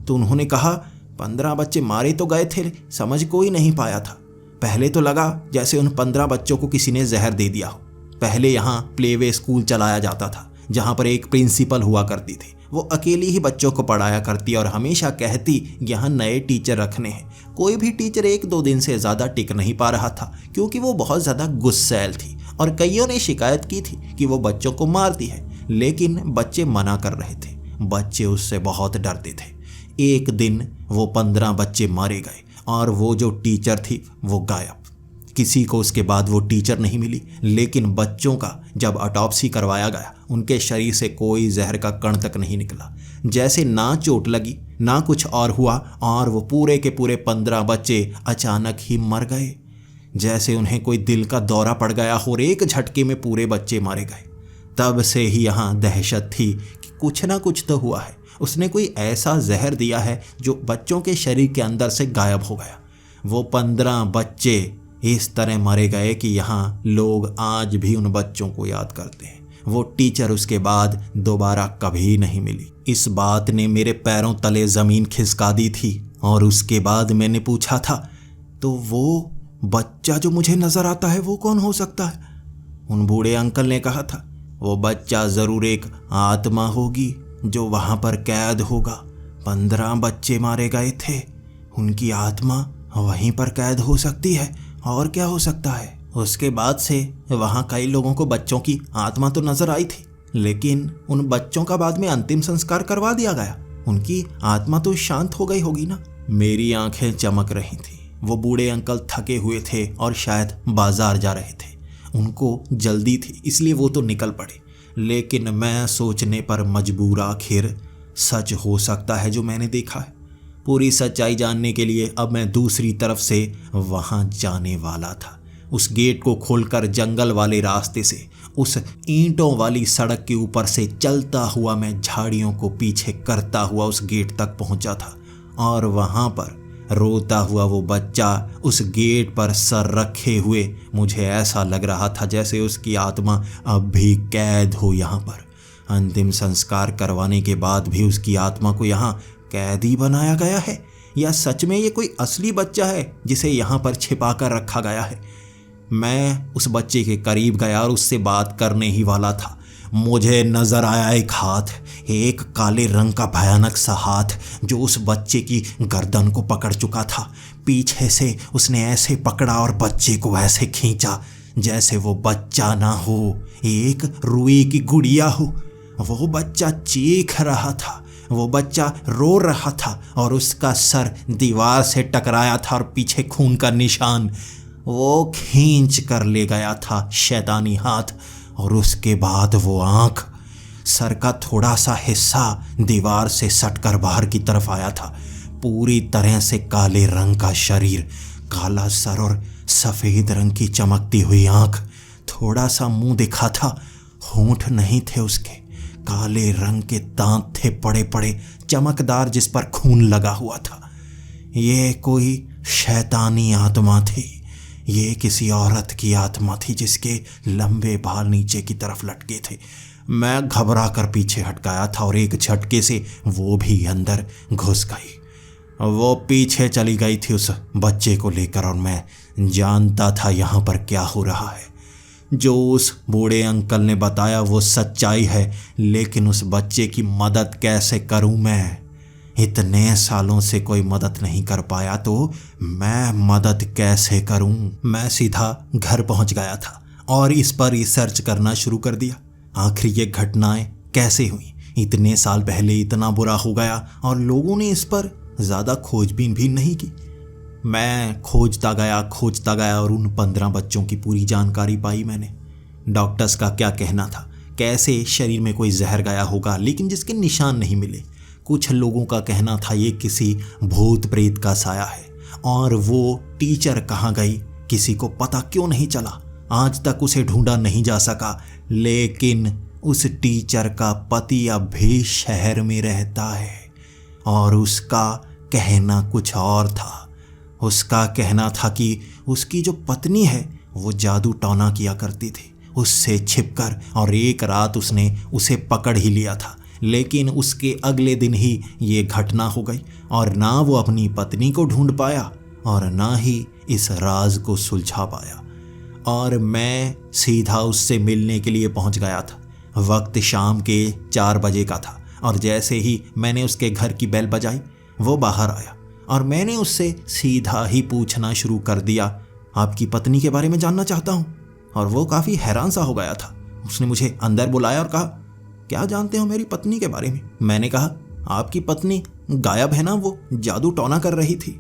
तो उन्होंने कहा 15 बच्चे मारे तो गए थे, समझ कोई नहीं पाया था। पहले तो लगा जैसे उन 15 बच्चों को किसी ने जहर दे दिया हो। पहले यहाँ प्लेवे स्कूल चलाया जाता था जहाँ पर एक प्रिंसिपल हुआ करती थी, वो अकेली ही बच्चों को पढ़ाया करती और हमेशा कहती यहाँ नए टीचर रखने हैं। कोई भी टीचर 1-2 दिन से ज़्यादा टिक नहीं पा रहा था क्योंकि वो बहुत ज़्यादा गुस्सैल थी और कईयों ने शिकायत की थी कि वो बच्चों को मारती है, लेकिन बच्चे मना कर रहे थे। बच्चे उससे बहुत डरते थे। एक दिन वो 15 बच्चे मारे गए और वो जो टीचर थी वो गायब। किसी को उसके बाद वो टीचर नहीं मिली, लेकिन बच्चों का जब ऑटोप्सी करवाया गया उनके शरीर से कोई जहर का कण तक नहीं निकला। जैसे ना चोट लगी ना कुछ और हुआ और वो पूरे के पूरे 15 बच्चे अचानक ही मर गए, जैसे उन्हें कोई दिल का दौरा पड़ गया और एक झटके में पूरे बच्चे मारे गए। तब से ही यहाँ दहशत थी कि कुछ ना कुछ तो हुआ है, उसने कोई ऐसा जहर दिया है जो बच्चों के शरीर के अंदर से गायब हो गया। वो 15 बच्चे इस तरह मारे गए कि यहाँ लोग आज भी उन बच्चों को याद करते हैं। वो टीचर उसके बाद दोबारा कभी नहीं मिली। इस बात ने मेरे पैरों तले ज़मीन खिसका दी थी और उसके बाद मैंने पूछा था, तो वो बच्चा जो मुझे नज़र आता है वो कौन हो सकता है? उन बूढ़े अंकल ने कहा था, वो बच्चा जरूर एक आत्मा होगी जो वहां पर कैद होगा। 15 बच्चे मारे गए थे, उनकी आत्मा वहीं पर कैद हो सकती है, और क्या हो सकता है। उसके बाद से वहां कई लोगों को बच्चों की आत्मा तो नजर आई थी, लेकिन उन बच्चों का बाद में अंतिम संस्कार करवा दिया गया। उनकी आत्मा तो शांत हो गई होगी ना। मेरी आंखें चमक रही थी। वो बूढ़े अंकल थके हुए थे और शायद बाजार जा रहे थे। उनको जल्दी थी, इसलिए वो तो निकल पड़े। लेकिन मैं सोचने पर मजबूर, आखिर सच हो सकता है जो मैंने देखा है। पूरी सच्चाई जानने के लिए अब मैं दूसरी तरफ से वहां जाने वाला था। उस गेट को खोलकर जंगल वाले रास्ते से, उस ईंटों वाली सड़क के ऊपर से चलता हुआ मैं झाड़ियों को पीछे करता हुआ उस गेट तक पहुंचा था। और वहां पर रोता हुआ वो बच्चा उस गेट पर सर रखे हुए, मुझे ऐसा लग रहा था जैसे उसकी आत्मा अब भी कैद हो यहाँ पर। अंतिम संस्कार करवाने के बाद भी उसकी आत्मा को यहाँ कैदी बनाया गया है, या सच में ये कोई असली बच्चा है जिसे यहाँ पर छिपा कर रखा गया है। मैं उस बच्चे के करीब गया और उससे बात करने ही वाला था। मुझे नजर आया एक हाथ, एक काले रंग का भयानक सा हाथ जो उस बच्चे की गर्दन को पकड़ चुका था। पीछे से उसने ऐसे पकड़ा और बच्चे को ऐसे खींचा जैसे वो बच्चा ना हो, एक रुई की गुड़िया हो। वो बच्चा चीख रहा था, वो बच्चा रो रहा था और उसका सर दीवार से टकराया था और पीछे खून का निशान। वो खींच कर ले गया था शैतानी हाथ, और उसके बाद वो आंख, सर का थोड़ा सा हिस्सा दीवार से सटकर बाहर की तरफ आया था। पूरी तरह से काले रंग का शरीर, काला सर और सफेद रंग की चमकती हुई आंख, थोड़ा सा मुंह दिखा था, होंठ नहीं थे उसके, काले रंग के दांत थे बड़े बड़े चमकदार जिस पर खून लगा हुआ था। ये कोई शैतानी आत्मा थी। ये किसी औरत की आत्मा थी जिसके लंबे बाल नीचे की तरफ लटके थे। मैं घबरा कर पीछे हट गया था और एक झटके से वो भी अंदर घुस गई। वो पीछे चली गई थी उस बच्चे को लेकर, और मैं जानता था यहाँ पर क्या हो रहा है। जो उस बूढ़े अंकल ने बताया वो सच्चाई है, लेकिन उस बच्चे की मदद कैसे करूं मैं? इतने सालों से कोई मदद नहीं कर पाया, तो मैं मदद कैसे करूं? मैं सीधा घर पहुंच गया था और इस पर रिसर्च करना शुरू कर दिया। आखिर ये घटनाएं कैसे हुई? इतने साल पहले इतना बुरा हो गया और लोगों ने इस पर ज़्यादा खोजबीन भी नहीं की। मैं खोजता गया और उन 15 बच्चों की पूरी जानकारी पाई मैंने। डॉक्टर्स का क्या कहना था, कैसे शरीर में कोई जहर गया होगा, लेकिन जिसके निशान नहीं मिले। कुछ लोगों का कहना था ये किसी भूत प्रेत का साया है, और वो टीचर कहाँ गई किसी को पता क्यों नहीं चला। आज तक उसे ढूंढा नहीं जा सका, लेकिन उस टीचर का पति अब भी शहर में रहता है और उसका कहना कुछ और था। उसका कहना था कि उसकी जो पत्नी है वो जादू टोना किया करती थी उससे छिपकर, और एक रात उसने उसे पकड़ ही लिया था। लेकिन उसके अगले दिन ही ये घटना हो गई, और ना वो अपनी पत्नी को ढूंढ पाया और ना ही इस राज को सुलझा पाया। और मैं सीधा उससे मिलने के लिए पहुंच गया था। वक्त शाम के 4 बजे का था, और जैसे ही मैंने उसके घर की बेल बजाई वो बाहर आया, और मैंने उससे सीधा ही पूछना शुरू कर दिया, आपकी पत्नी के बारे में जानना चाहता हूँ। और वो काफ़ी हैरान सा हो गया था। उसने मुझे अंदर बुलाया और कहा, क्या जानते हो मेरी पत्नी के बारे में? मैंने कहा, आपकी पत्नी गायब है ना, वो जादू टोना कर रही थी।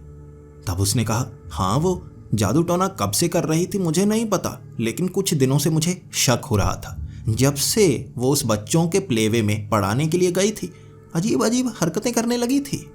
तब उसने कहा, हाँ वो जादू टोना कब से कर रही थी मुझे नहीं पता, लेकिन कुछ दिनों से मुझे शक हो रहा था। जब से वो उस बच्चों के प्लेवे में पढ़ाने के लिए गई थी, अजीब अजीब हरकतें करने लगी थी।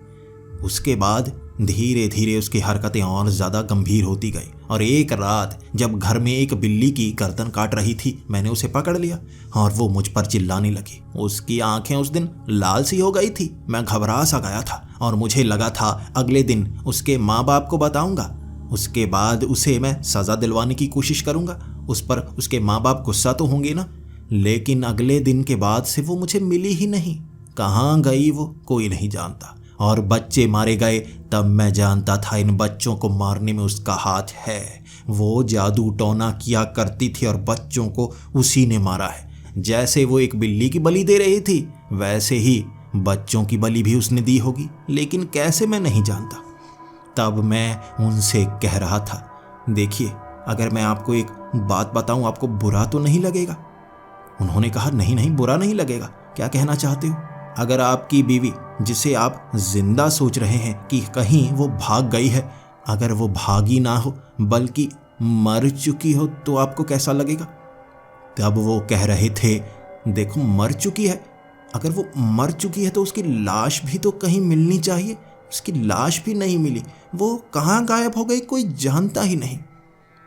उसके बाद धीरे धीरे उसकी हरकतें और ज़्यादा गंभीर होती गई, और एक रात जब घर में एक बिल्ली की गर्दन काट रही थी, मैंने उसे पकड़ लिया और वो मुझ पर चिल्लाने लगी। उसकी आंखें उस दिन लाल सी हो गई थी। मैं घबरा सा गया था और मुझे लगा था अगले दिन उसके माँ बाप को बताऊंगा। उसके बाद उसे मैं सज़ा दिलवाने की कोशिश करूंगा। उस पर उसके माँ बाप गुस्सा तो होंगे ना। लेकिन अगले दिन के बाद से वो मुझे मिली ही नहीं। कहाँ गई वो कोई नहीं जानता, और बच्चे मारे गए, तब मैं जानता था इन बच्चों को मारने में उसका हाथ है। वो जादू टोना किया करती थी और बच्चों को उसी ने मारा है। जैसे वो एक बिल्ली की बलि दे रही थी, वैसे ही बच्चों की बलि भी उसने दी होगी, लेकिन कैसे मैं नहीं जानता। तब मैं उनसे कह रहा था, देखिए अगर मैं आपको एक बात बताऊं, आपको बुरा तो नहीं लगेगा? उन्होंने कहा, नहीं नहीं, बुरा नहीं लगेगा। क्या कहना चाहते हो? अगर आपकी बीवी, जिसे आप जिंदा सोच रहे हैं कि कहीं वो भाग गई है, अगर वो भागी ना हो बल्कि मर चुकी हो, तो आपको कैसा लगेगा? तब वो कह रहे थे, देखो मर चुकी है, अगर वो मर चुकी है तो उसकी लाश भी तो कहीं मिलनी चाहिए। उसकी लाश भी नहीं मिली, वो कहाँ गायब हो गई कोई जानता ही नहीं।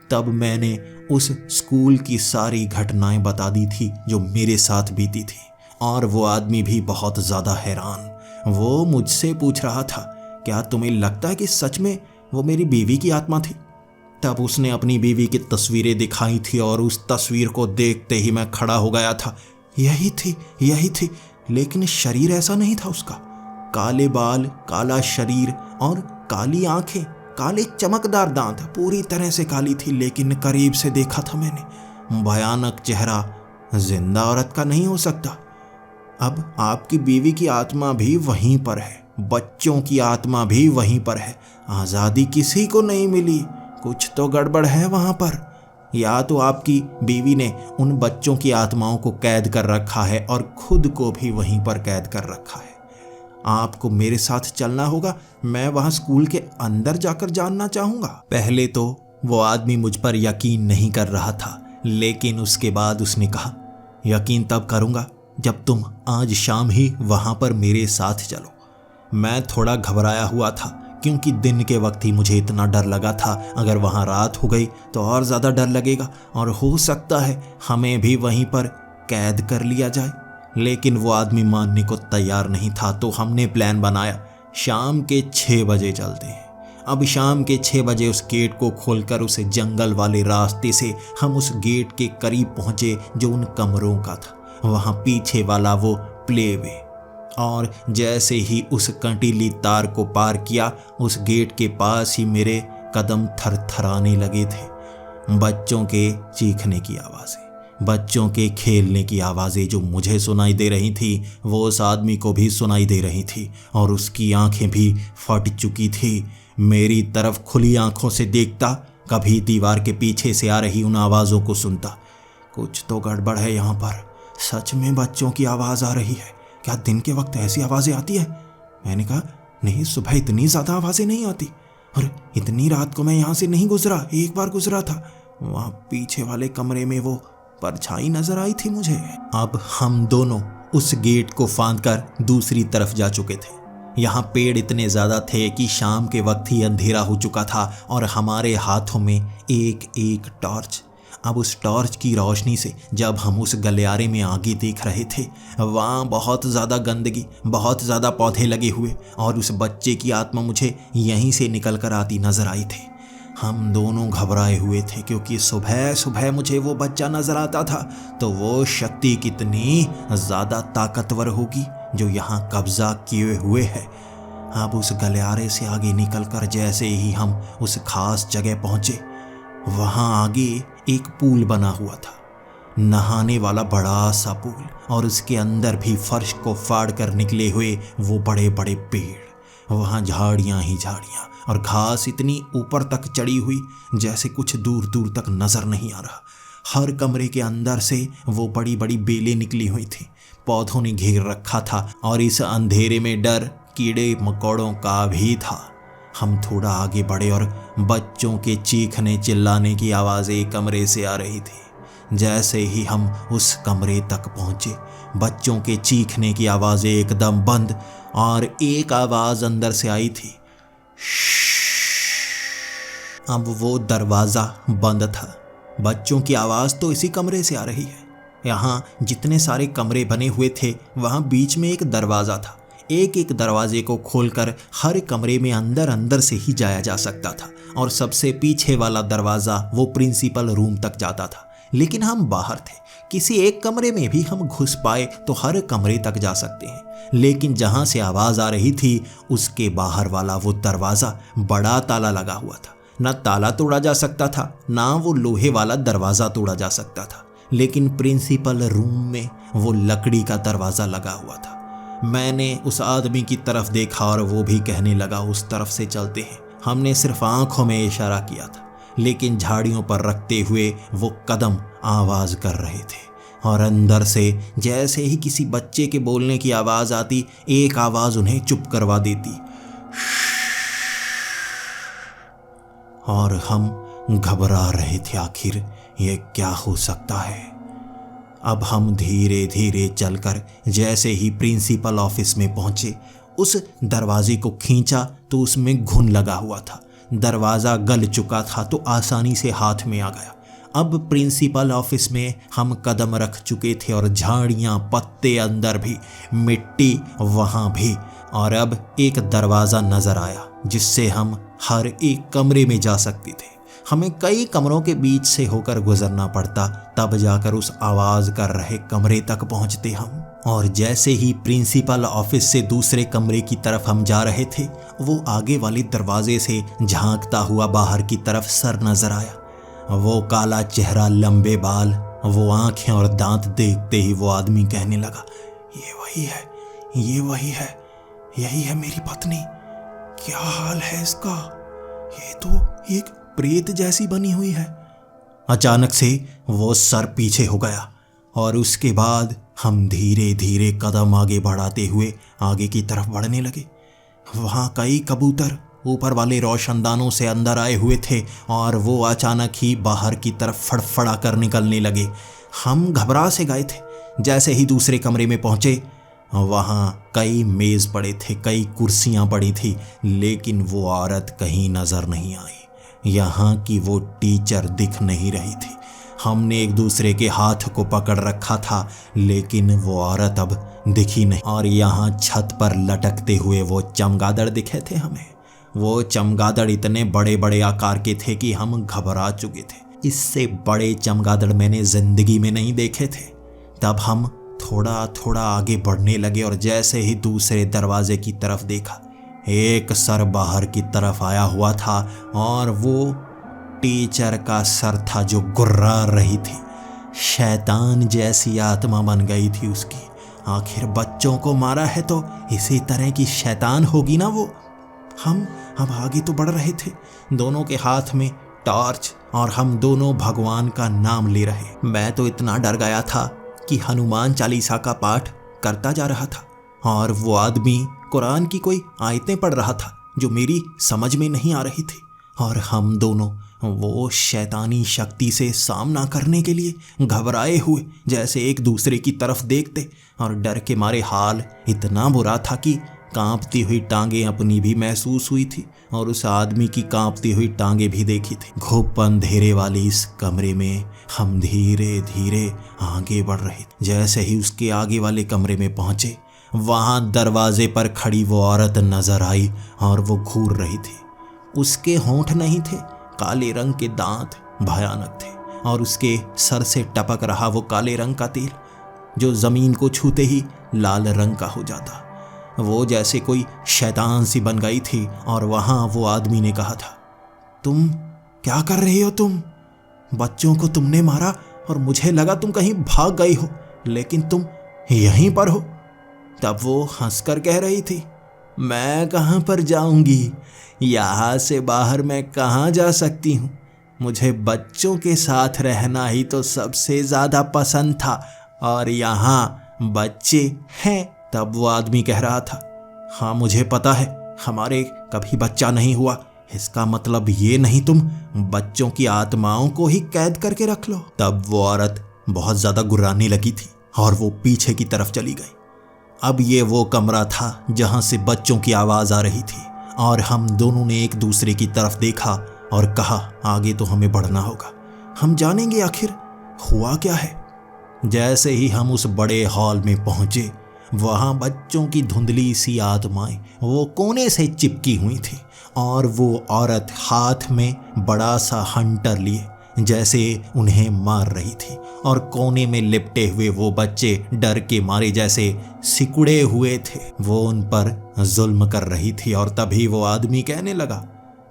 तब मैंने उस स्कूल की सारी घटनाएं बता दी थी जो मेरे साथ बीती थी, और वो आदमी भी बहुत ज़्यादा हैरान। वो मुझसे पूछ रहा था, क्या तुम्हें लगता है कि सच में वो मेरी बीवी की आत्मा थी? तब उसने अपनी बीवी की तस्वीरें दिखाई थी और उस तस्वीर को देखते ही मैं खड़ा हो गया था। यही थी, लेकिन शरीर ऐसा नहीं था उसका। काले बाल, काला शरीर और काली आंखें, काले चमकदार दांत, पूरी तरह से काली थी, लेकिन करीब से देखा था मैंने। भयानक चेहरा, जिंदा औरत का नहीं हो सकता। अब आपकी बीवी की आत्मा भी वहीं पर है, बच्चों की आत्मा भी वहीं पर है, आज़ादी किसी को नहीं मिली। कुछ तो गड़बड़ है वहाँ पर। या तो आपकी बीवी ने उन बच्चों की आत्माओं को कैद कर रखा है और खुद को भी वहीं पर कैद कर रखा है। आपको मेरे साथ चलना होगा, मैं वहाँ स्कूल के अंदर जाकर जानना चाहूँगा। पहले तो वो आदमी मुझ पर यकीन नहीं कर रहा था, लेकिन उसके बाद उसने कहा, यकीन तब करूँगा जब तुम आज शाम ही वहाँ पर मेरे साथ चलो। मैं थोड़ा घबराया हुआ था, क्योंकि दिन के वक्त ही मुझे इतना डर लगा था, अगर वहाँ रात हो गई तो और ज़्यादा डर लगेगा और हो सकता है हमें भी वहीं पर कैद कर लिया जाए। लेकिन वो आदमी मानने को तैयार नहीं था, तो हमने प्लान बनाया, शाम के 6 बजे चलते हैं। अब शाम के 6 बजे उस गेट को खोलकर उस जंगल वाले रास्ते से हम उस गेट के करीब पहुँचे जो उन कमरों का था, वहाँ पीछे वाला वो प्लेवे। और जैसे ही उस कंटीली तार को पार किया, उस गेट के पास ही मेरे कदम थरथराने लगे थे। बच्चों के चीखने की आवाज़ें, बच्चों के खेलने की आवाज़ें जो मुझे सुनाई दे रही थी, वो उस आदमी को भी सुनाई दे रही थी, और उसकी आंखें भी फट चुकी थी। मेरी तरफ खुली आंखों से देखता, कभी दीवार के पीछे से आ रही उन आवाज़ों को सुनता। कुछ तो गड़बड़ है यहाँ पर, सच में बच्चों की आवाज़ आ रही है। क्या दिन के वक्त ऐसी आवाज़ें आती है? मैंने कहा, नहीं, सुबह इतनी ज़्यादा आवाज़ें नहीं आती, और इतनी रात को मैं यहाँ से नहीं गुजरा, एक बार गुजरा था। वहाँ पीछे वाले कमरे में वो परछाई नजर आई थी मुझे। अब हम दोनों उस गेट को फांदकर दूसरी तरफ जा चुके थे। यहाँ पेड़ इतने ज़्यादा थे कि शाम के वक्त ही अंधेरा हो चुका था, और हमारे हाथों में एक एक टॉर्च। अब उस टॉर्च की रोशनी से जब हम उस गलियारे में आगे देख रहे थे, वहाँ बहुत ज़्यादा गंदगी, बहुत ज़्यादा पौधे लगे हुए, और उस बच्चे की आत्मा मुझे यहीं से निकल कर आती नज़र आई थी। हम दोनों घबराए हुए थे, क्योंकि सुबह सुबह मुझे वो बच्चा नज़र आता था, तो वो शक्ति कितनी ज़्यादा ताकतवर होगी जो यहाँ कब्ज़ा किए हुए है। अब उस गलियारे से आगे निकलकर जैसे ही हम उस खास जगह पहुँचे, वहाँ आगे एक पूल बना हुआ था, नहाने वाला बड़ा सा पूल, और उसके अंदर भी फर्श को फाड़ कर निकले हुए वो बड़े बड़े पेड़। वहाँ झाड़ियाँ ही झाड़ियाँ, और घास इतनी ऊपर तक चढ़ी हुई जैसे कुछ दूर दूर तक नज़र नहीं आ रहा। हर कमरे के अंदर से वो बड़ी बड़ी बेलें निकली हुई थी, पौधों ने घेर रखा था, और इस अंधेरे में डर कीड़े मकोड़ों का भी था। हम थोड़ा आगे बढ़े और बच्चों के चीखने चिल्लाने की आवाज़ें कमरे से आ रही थी। जैसे ही हम उस कमरे तक पहुँचे, बच्चों के चीखने की आवाज़ें एकदम बंद, और एक आवाज़ अंदर से आई थी, अब वो दरवाज़ा बंद था। बच्चों की आवाज़ तो इसी कमरे से आ रही है। यहाँ जितने सारे कमरे बने हुए थे, वहाँ बीच में एक दरवाज़ा था। एक एक दरवाजे को खोलकर हर कमरे में अंदर अंदर से ही जाया जा सकता था, और सबसे पीछे वाला दरवाज़ा वो प्रिंसिपल रूम तक जाता था। लेकिन हम बाहर थे, किसी एक कमरे में भी हम घुस पाए तो हर कमरे तक जा सकते हैं, लेकिन जहां से आवाज आ रही थी उसके बाहर वाला वो दरवाजा बड़ा ताला लगा हुआ था। न ताला तोड़ा जा सकता था, ना वो लोहे वाला दरवाजा तोड़ा जा सकता था, लेकिन प्रिंसिपल रूम में वो लकड़ी का दरवाजा लगा हुआ था। मैंने उस आदमी की तरफ देखा और वो भी कहने लगा उस तरफ से चलते हैं। हमने सिर्फ आंखों में इशारा किया था, लेकिन झाड़ियों पर रखते हुए वो कदम आवाज कर रहे थे और अंदर से जैसे ही किसी बच्चे के बोलने की आवाज आती, एक आवाज उन्हें चुप करवा देती और हम घबरा रहे थे, आखिर ये क्या हो सकता है। अब हम धीरे धीरे चलकर जैसे ही प्रिंसिपल ऑफिस में पहुंचे, उस दरवाजे को खींचा तो उसमें घुन लगा हुआ था। दरवाज़ा गल चुका था तो आसानी से हाथ में आ गया। अब प्रिंसिपल ऑफिस में हम कदम रख चुके थे और झाड़ियाँ, पत्ते अंदर भी, मिट्टी वहाँ भी, और अब एक दरवाज़ा नज़र आया जिससे हम हर एक कमरे में जा सकते थे। हमें कई कमरों के बीच से होकर गुजरना पड़ता, तब जाकर उस आवाज़ कर रहे कमरे तक पहुँचते हम। और जैसे ही प्रिंसिपल ऑफिस से दूसरे कमरे की तरफ हम जा रहे थे, वो आगे वाले दरवाजे से झांकता हुआ बाहर की तरफ सर नजर आया। वो काला चेहरा, लंबे बाल, वो आंखें और दांत देखते ही वो आदमी कहने लगा, ये वही है, ये वही है, यही है मेरी पत्नी। क्या हाल है इसका, ये तो एक प्रेत जैसी बनी हुई है। अचानक से वो सर पीछे हो गया और उसके बाद हम धीरे धीरे कदम आगे बढ़ाते हुए आगे की तरफ बढ़ने लगे। वहाँ कई कबूतर ऊपर वाले रोशनदानों से अंदर आए हुए थे और वो अचानक ही बाहर की तरफ फड़फड़ा कर निकलने लगे। हम घबरा से गए थे। जैसे ही दूसरे कमरे में पहुँचे, वहाँ कई मेज़ पड़े थे, कई कुर्सियाँ पड़ी थी, लेकिन वो औरत कहीं नज़र नहीं आई। यहाँ की वो टीचर दिख नहीं रही थी। हमने एक दूसरे के हाथ को पकड़ रखा था, लेकिन वो औरत अब दिखी नहीं। और यहाँ छत पर लटकते हुए वो चमगादड़ दिखे थे हमें। वो चमगादड़ इतने बड़े बड़े आकार के थे कि हम घबरा चुके थे। इससे बड़े चमगादड़ मैंने जिंदगी में नहीं देखे थे। तब हम थोड़ा थोड़ा आगे बढ़ने लगे और जैसे ही दूसरे दरवाजे की तरफ देखा, एक सर बाहर की तरफ आया हुआ था और वो टीचर का सर था जो गुर्रा रही थी। शैतान जैसी आत्मा बन गई थी उसकी। आखिर बच्चों को मारा है तो इसी तरह की शैतान होगी ना वो। हम आगे तो बढ़ रहे थे, दोनों के हाथ में टॉर्च, और हम दोनों भगवान का नाम ले रहे। मैं तो इतना डर गया था कि हनुमान चालीसा का पाठ करता जा रहा था और वो आदमी कुरान की कोई आयतें पढ़ रहा था जो मेरी समझ में नहीं आ रही थी। और हम दोनों वो शैतानी शक्ति से सामना करने के लिए घबराए हुए जैसे एक दूसरे की तरफ देखते, और डर के मारे हाल इतना बुरा था कि कांपती हुई टांगें अपनी भी महसूस हुई थी और उस आदमी की कांपती हुई टांगें भी देखी थी। घुप अंधेरे वाले इस कमरे में हम धीरे धीरे आगे बढ़ रहे थे। जैसे ही उसके आगे वाले कमरे में पहुंचे, वहां दरवाजे पर खड़ी वो औरत नजर आई और वो घूर रही थी। उसके होंठ नहीं थे, काले रंग के दांत भयानक थे और उसके सर से टपक रहा वो काले रंग का तेल जो जमीन को छूते ही लाल रंग का हो जाता। वो जैसे कोई शैतान सी बन गई थी। और वहां वो आदमी ने कहा था, तुम क्या कर रही हो? तुम बच्चों को तुमने मारा और मुझे लगा तुम कहीं भाग गई हो, लेकिन तुम यहीं पर हो। तब वो हंसकर कह रही थी, मैं कहाँ पर जाऊंगी, यहाँ से बाहर मैं कहाँ जा सकती हूँ। मुझे बच्चों के साथ रहना ही तो सबसे ज़्यादा पसंद था और यहाँ बच्चे हैं। तब वो आदमी कह रहा था, हाँ मुझे पता है, हमारे कभी बच्चा नहीं हुआ, इसका मतलब ये नहीं तुम बच्चों की आत्माओं को ही कैद करके रख लो। तब वो औरत बहुत ज़्यादा गुर्राने लगी थी और वो पीछे की तरफ चली गई। अब ये वो कमरा था जहाँ से बच्चों की आवाज़ आ रही थी और हम दोनों ने एक दूसरे की तरफ देखा और कहा, आगे तो हमें बढ़ना होगा, हम जानेंगे आखिर हुआ क्या है। जैसे ही हम उस बड़े हॉल में पहुँचे, वहाँ बच्चों की धुंधली सी आत्माएं वो कोने से चिपकी हुई थी और वो औरत हाथ में बड़ा सा हंटर लिए जैसे उन्हें मार रही थी, और कोने में लिपटे हुए वो बच्चे डर के मारे जैसे सिकुड़े हुए थे। वो उन पर जुल्म कर रही थी। और तभी वो आदमी कहने लगा,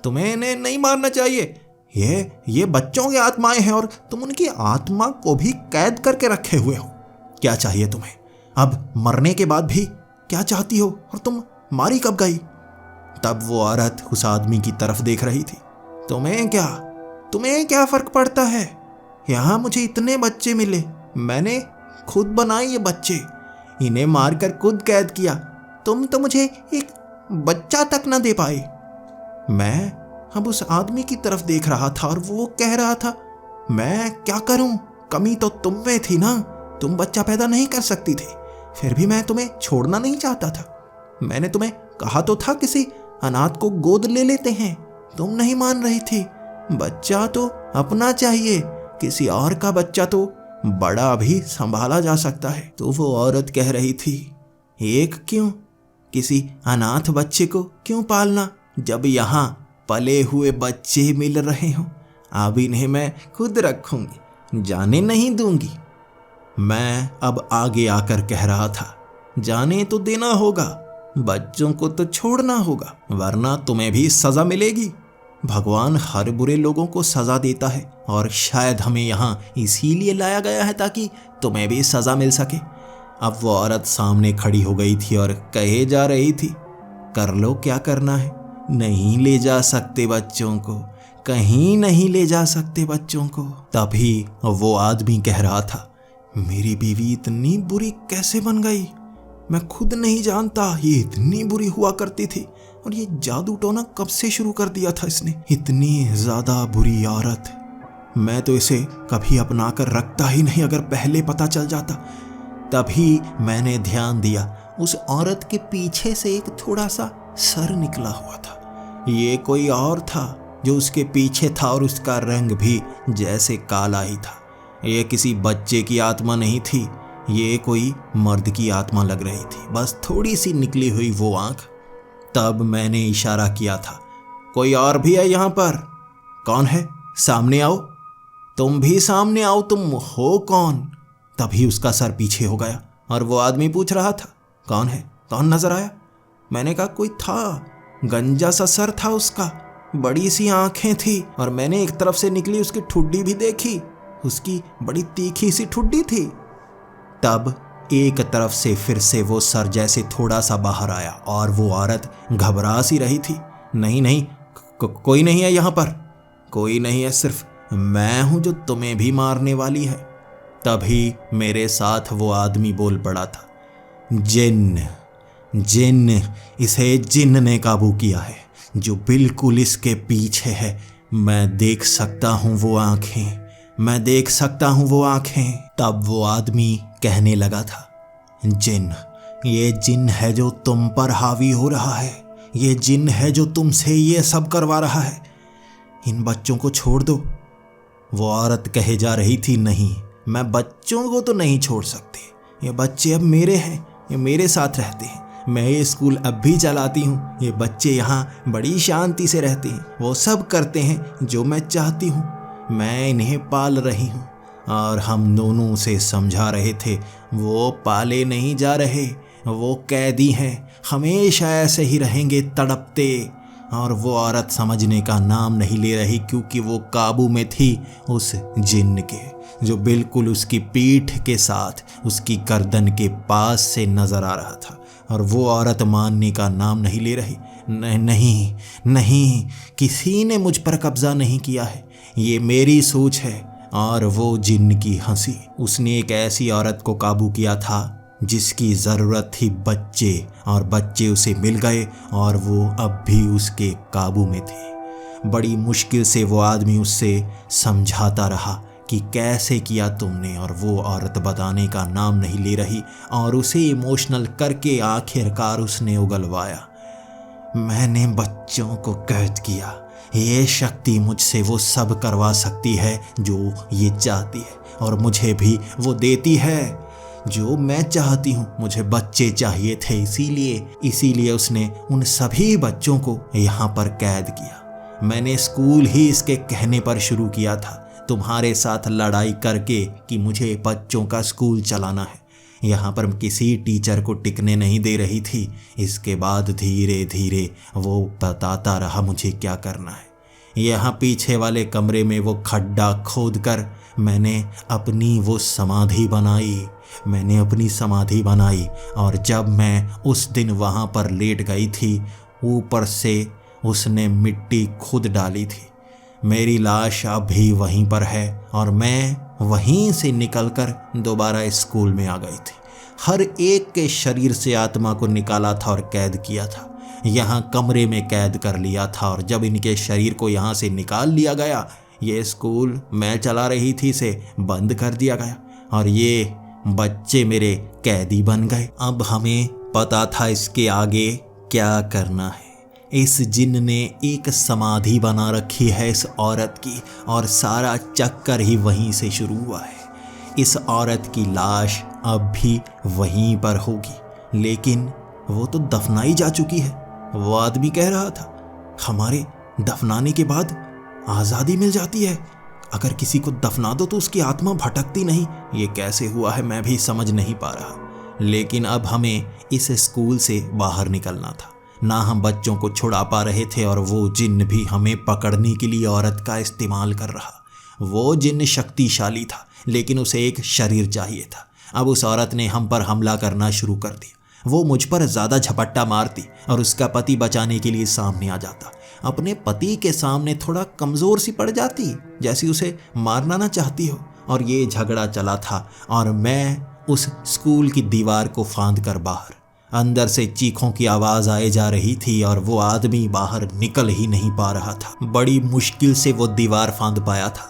तुम्हें इन्हें नहीं मारना चाहिए, ये बच्चों की आत्माएं हैं और तुम उनकी आत्मा को भी कैद करके रखे हुए हो। क्या चाहिए तुम्हें? अब मरने के बाद भी क्या चाहती हो? और तुम मारी कब गई? तब वो औरत उस आदमी की तरफ देख रही थी। तुम्हें क्या फर्क पड़ता है? यहाँ मुझे इतने बच्चे मिले, मैंने खुद बनाए ये बच्चे, इन्हें मारकर खुद कैद किया। तुम तो मुझे एक बच्चा तक ना दे पाए। मैं अब उस आदमी की तरफ देख रहा था और वो कह रहा था, मैं क्या करूं? कमी तो तुम में थी ना, तुम बच्चा पैदा नहीं कर सकती थी। फिर भी मैं तुम्हें छोड़ना नहीं चाहता था। मैंने तुम्हें कहा तो था किसी अनाथ को गोद ले लेते हैं, तुम नहीं मान रही थी। बच्चा तो अपना चाहिए, किसी और का बच्चा तो बड़ा भी संभाला जा सकता है। तो वो औरत कह रही थी, एक क्यों, किसी अनाथ बच्चे को क्यों पालना, जब यहाँ पले हुए बच्चे मिल रहे हों। अब इन्हें मैं खुद रखूंगी, जाने नहीं दूंगी। मैं अब आगे आकर कह रहा था, जाने तो देना होगा, बच्चों को तो छोड़ना होगा, वरना तुम्हें भी सजा मिलेगी। भगवान हर बुरे लोगों को सजा देता है और शायद हमें यहाँ इसीलिए लाया गया है ताकि तुम्हें भी सजा मिल सके। अब वो औरत सामने खड़ी हो गई थी और कहे जा रही थी, कर लो क्या करना है, नहीं ले जा सकते बच्चों को, कहीं नहीं ले जा सकते बच्चों को। तभी वो आदमी कह रहा था, मेरी बीवी इतनी बुरी कैसे बन गई, मैं खुद नहीं जानता। ये इतनी बुरी हुआ करती थी और ये जादू टोना कब से शुरू कर दिया था इसने। इतनी ज्यादा बुरी औरत, मैं तो इसे कभी अपना कर रखता ही नहीं अगर पहले पता चल जाता। तभी मैंने ध्यान दिया, उस औरत के पीछे से एक थोड़ा सा सर निकला हुआ था। ये कोई और था जो उसके पीछे था और उसका रंग भी जैसे काला ही था। ये किसी बच्चे की आत्मा नहीं थी, ये कोई मर्द की आत्मा लग रही थी, बस थोड़ी सी निकली हुई वो आंख। तब मैंने इशारा किया था, कोई और भी है यहाँ पर? कौन है? सामने आओ, तुम भी सामने आओ, तुम हो कौन? तभी उसका सर पीछे हो गया और वो आदमी पूछ रहा था, कौन है? कौन नजर आया? मैंने कहा, कोई था, गंजा सा सर था उसका, बड़ी सी आंखें थी और मैंने एक तरफ से निकली उसकी ठुड्डी भी देखी, उसकी बड़ी तीखी सी ठुड्डी थी। तब एक तरफ से फिर से वो सर जैसे थोड़ा सा बाहर आया और वो औरत घबरा सी रही थी। नहीं, कोई नहीं है यहाँ पर, कोई नहीं है, सिर्फ मैं हूं जो तुम्हें भी मारने वाली है। तभी मेरे साथ वो आदमी बोल पड़ा था, जिन्न, इसे जिन्न ने काबू किया है, जो बिल्कुल इसके पीछे है। मैं देख सकता हूं वो आंखें, मैं देख सकता हूं वो आंखें। तब वो आदमी कहने लगा था, ये जिन्न है जो तुम पर हावी हो रहा है, ये जिन्न है जो तुमसे ये सब करवा रहा है, इन बच्चों को छोड़ दो। वो औरत कहे जा रही थी, नहीं, मैं बच्चों को तो नहीं छोड़ सकती, ये बच्चे अब मेरे हैं, ये मेरे साथ रहते हैं, मैं ये स्कूल अब भी चलाती हूँ, ये बच्चे यहाँ बड़ी शांति से रहते हैं, वो सब करते हैं जो मैं चाहती हूँ, मैं इन्हें पाल रही हूँ। और हम दोनों उसे समझा रहे थे, वो पाले नहीं जा रहे, वो कैदी हैं, हमेशा ऐसे ही रहेंगे तड़पते। और वो औरत समझने का नाम नहीं ले रही, क्योंकि वो काबू में थी उस जिन्न के, जो बिल्कुल उसकी पीठ के साथ उसकी गर्दन के पास से नजर आ रहा था। और वो औरत मानने का नाम नहीं ले रही, नहीं, किसी ने मुझ पर कब्जा नहीं किया है, ये मेरी सोच है। और वो जिन्न की हंसी, उसने एक ऐसी औरत को काबू किया था जिसकी ज़रूरत थी बच्चे, और बच्चे उसे मिल गए और वो अब भी उसके काबू में थे। बड़ी मुश्किल से वो आदमी उससे समझाता रहा कि कैसे किया तुमने, और वो औरत बताने का नाम नहीं ले रही और उसे इमोशनल करके आखिरकार उसने उगलवाया, मैंने बच्चों को कैद किया, ये शक्ति मुझसे वो सब करवा सकती है जो ये चाहती है, और मुझे भी वो देती है जो मैं चाहती हूँ। मुझे बच्चे चाहिए थे, इसीलिए उसने उन सभी बच्चों को यहाँ पर कैद किया। मैंने स्कूल ही इसके कहने पर शुरू किया था, तुम्हारे साथ लड़ाई करके कि मुझे बच्चों का स्कूल चलाना है। यहाँ पर किसी टीचर को टिकने नहीं दे रही थी। इसके बाद धीरे धीरे वो बताता रहा मुझे क्या करना है। यहाँ पीछे वाले कमरे में वो खड्डा खोद कर मैंने अपनी समाधि बनाई और जब मैं उस दिन वहाँ पर लेट गई थी, ऊपर से उसने मिट्टी खुद डाली थी। मेरी लाश अब भी वहीं पर है और मैं वहीं से निकलकर दोबारा स्कूल में आ गई थी। हर एक के शरीर से आत्मा को निकाला था और कैद किया था। यहाँ कमरे में कैद कर लिया था और जब इनके शरीर को यहाँ से निकाल लिया गया, ये स्कूल मैं चला रही थी से बंद कर दिया गया और ये बच्चे मेरे कैदी बन गए। अब हमें पता था इसके आगे क्या करना है। इस जिन ने एक समाधि बना रखी है इस औरत की और सारा चक्कर ही वहीं से शुरू हुआ है। इस औरत की लाश अब भी वहीं पर होगी, लेकिन वो तो दफनाई जा चुकी है। वो आदमी कह रहा था हमारे दफनाने के बाद आज़ादी मिल जाती है। अगर किसी को दफना दो तो उसकी आत्मा भटकती नहीं। ये कैसे हुआ है मैं भी समझ नहीं पा रहा। लेकिन अब हमें इस स्कूल से बाहर निकलना था। ना हम बच्चों को छुड़ा पा रहे थे और वो जिन्न भी हमें पकड़ने के लिए औरत का इस्तेमाल कर रहा। वो जिन्न शक्तिशाली था, लेकिन उसे एक शरीर चाहिए था। अब उस औरत ने हम पर हमला करना शुरू कर दिया। वो मुझ पर ज़्यादा झपट्टा मारती और उसका पति बचाने के लिए सामने आ जाता। अपने पति के सामने थोड़ा कमज़ोर सी पड़ जाती, जैसी उसे मारना ना चाहती हो। और ये झगड़ा चला था और मैं उस स्कूल की दीवार को फांद कर बाहर, अंदर से चीखों की आवाज़ आए जा रही थी और वो आदमी बाहर निकल ही नहीं पा रहा था। बड़ी मुश्किल से वो दीवार फांद पाया था।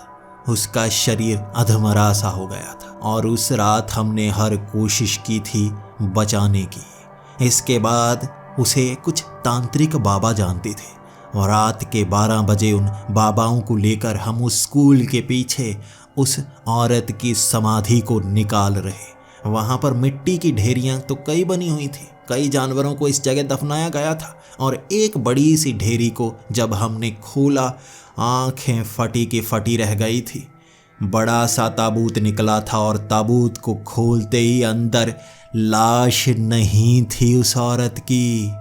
उसका शरीर अधमरा सा हो गया था और उस रात हमने हर कोशिश की थी बचाने की। इसके बाद उसे कुछ तांत्रिक बाबा जानते थे और रात के 12 बजे उन बाबाओं को लेकर हम उस स्कूल के पीछे उस औरत की समाधि को निकाल रहे। वहाँ पर मिट्टी की ढेरियाँ तो कई बनी हुई थी। कई जानवरों को इस जगह दफनाया गया था और एक बड़ी सी ढेरी को जब हमने खोला, आंखें फटी की फटी रह गई थी। बड़ा सा ताबूत निकला था और ताबूत को खोलते ही अंदर लाश नहीं थी उस औरत की,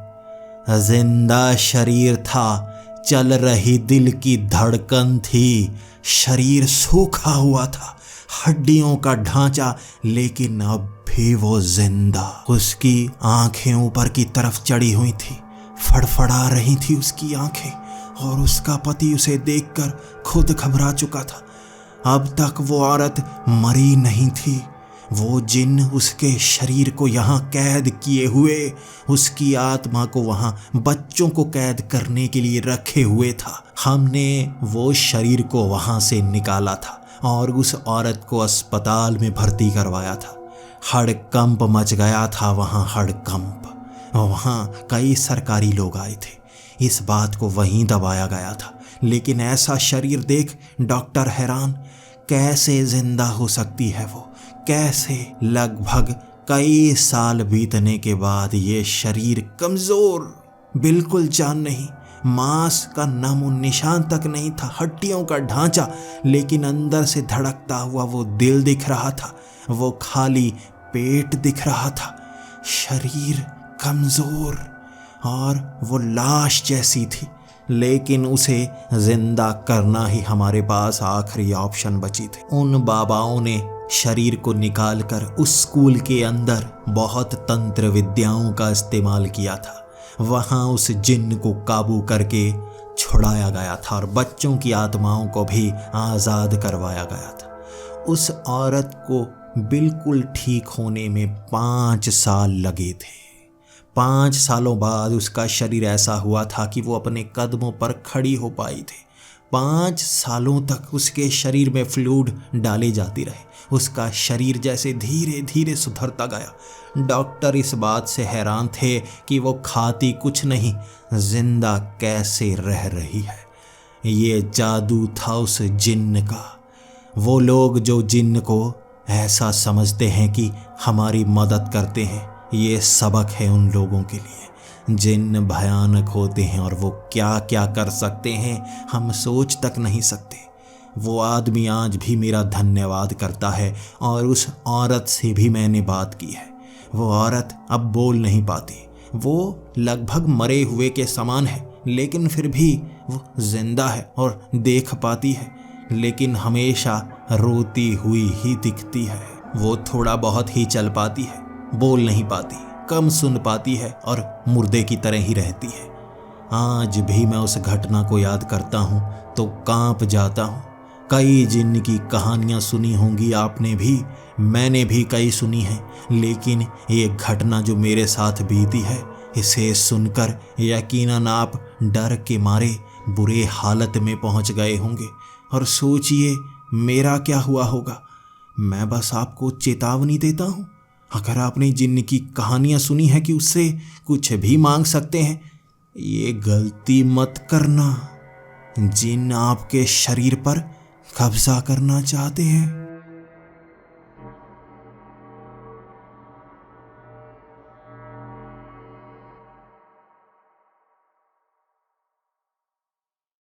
जिंदा शरीर था। चल रही दिल की धड़कन थी। शरीर सूखा हुआ था, हड्डियों का ढांचा, लेकिन अब भी वो जिंदा। उसकी आंखें ऊपर की तरफ चढ़ी हुई थी, फड़फड़ा रही थी उसकी आंखें और उसका पति उसे देखकर खुद घबरा चुका था। अब तक वो औरत मरी नहीं थी। वो जिन्न उसके शरीर को यहाँ कैद किए हुए उसकी आत्मा को वहाँ बच्चों को कैद करने के लिए रखे हुए था। हमने वो शरीर को वहाँ से निकाला था और उस औरत को अस्पताल में भर्ती करवाया था। हड़कंप मच गया था वहाँ, हड़कंप। वहाँ कई सरकारी लोग आए थे। इस बात को वहीं दबाया गया था, लेकिन ऐसा शरीर देख डॉक्टर हैरान, कैसे जिंदा हो सकती है वो, कैसे? लगभग कई साल बीतने के बाद ये शरीर कमज़ोर, बिल्कुल जान नहीं, मांस का नामो निशान तक नहीं था, हड्डियों का ढांचा, लेकिन अंदर से धड़कता हुआ वो दिल दिख रहा था, वो खाली पेट दिख रहा था। शरीर कमज़ोर और वो लाश जैसी थी, लेकिन उसे जिंदा करना ही हमारे पास आखिरी ऑप्शन बची थी। उन बाबाओं ने शरीर को निकालकर उस स्कूल के अंदर बहुत तंत्र विद्याओं का इस्तेमाल किया था। वहाँ उस जिन्न को काबू करके छुड़ाया गया था और बच्चों की आत्माओं को भी आज़ाद करवाया गया था। उस औरत को बिल्कुल ठीक होने में 5 साल लगे थे। 5 सालों बाद उसका शरीर ऐसा हुआ था कि वो अपने कदमों पर खड़ी हो पाई थी। 5 सालों तक उसके शरीर में फ्लूइड डाले जाते रहे। उसका शरीर जैसे धीरे धीरे सुधरता गया। डॉक्टर इस बात से हैरान थे कि वो खाती कुछ नहीं, जिंदा कैसे रह रही है। ये जादू था उस जिन्न का। वो लोग जो जिन्न को ऐसा समझते हैं कि हमारी मदद करते हैं, ये सबक है उन लोगों के लिए। जिन्न भयानक होते हैं और वो क्या क्या कर सकते हैं हम सोच तक नहीं सकते। वो आदमी आज भी मेरा धन्यवाद करता है और उस औरत से भी मैंने बात की है। वो औरत अब बोल नहीं पाती, वो लगभग मरे हुए के समान है, लेकिन फिर भी वो जिंदा है और देख पाती है, लेकिन हमेशा रोती हुई ही दिखती है। वो थोड़ा बहुत ही चल पाती है, बोल नहीं पाती, कम सुन पाती है और मुर्दे की तरह ही रहती है। आज भी मैं उस घटना को याद करता हूँ तो कांप जाता हूँ। कई जिन्न की कहानियाँ सुनी होंगी आपने भी, मैंने भी कई सुनी हैं, लेकिन ये घटना जो मेरे साथ बीती है, इसे सुनकर यकीनन आप डर के मारे बुरे हालत में पहुंच गए होंगे और सोचिए मेरा क्या हुआ होगा। मैं बस आपको चेतावनी देता हूँ, अगर आपने जिन्न की कहानियाँ सुनी है कि उससे कुछ भी मांग सकते हैं, ये गलती मत करना। जिन्न आपके शरीर पर कब्जा करना चाहते हैं।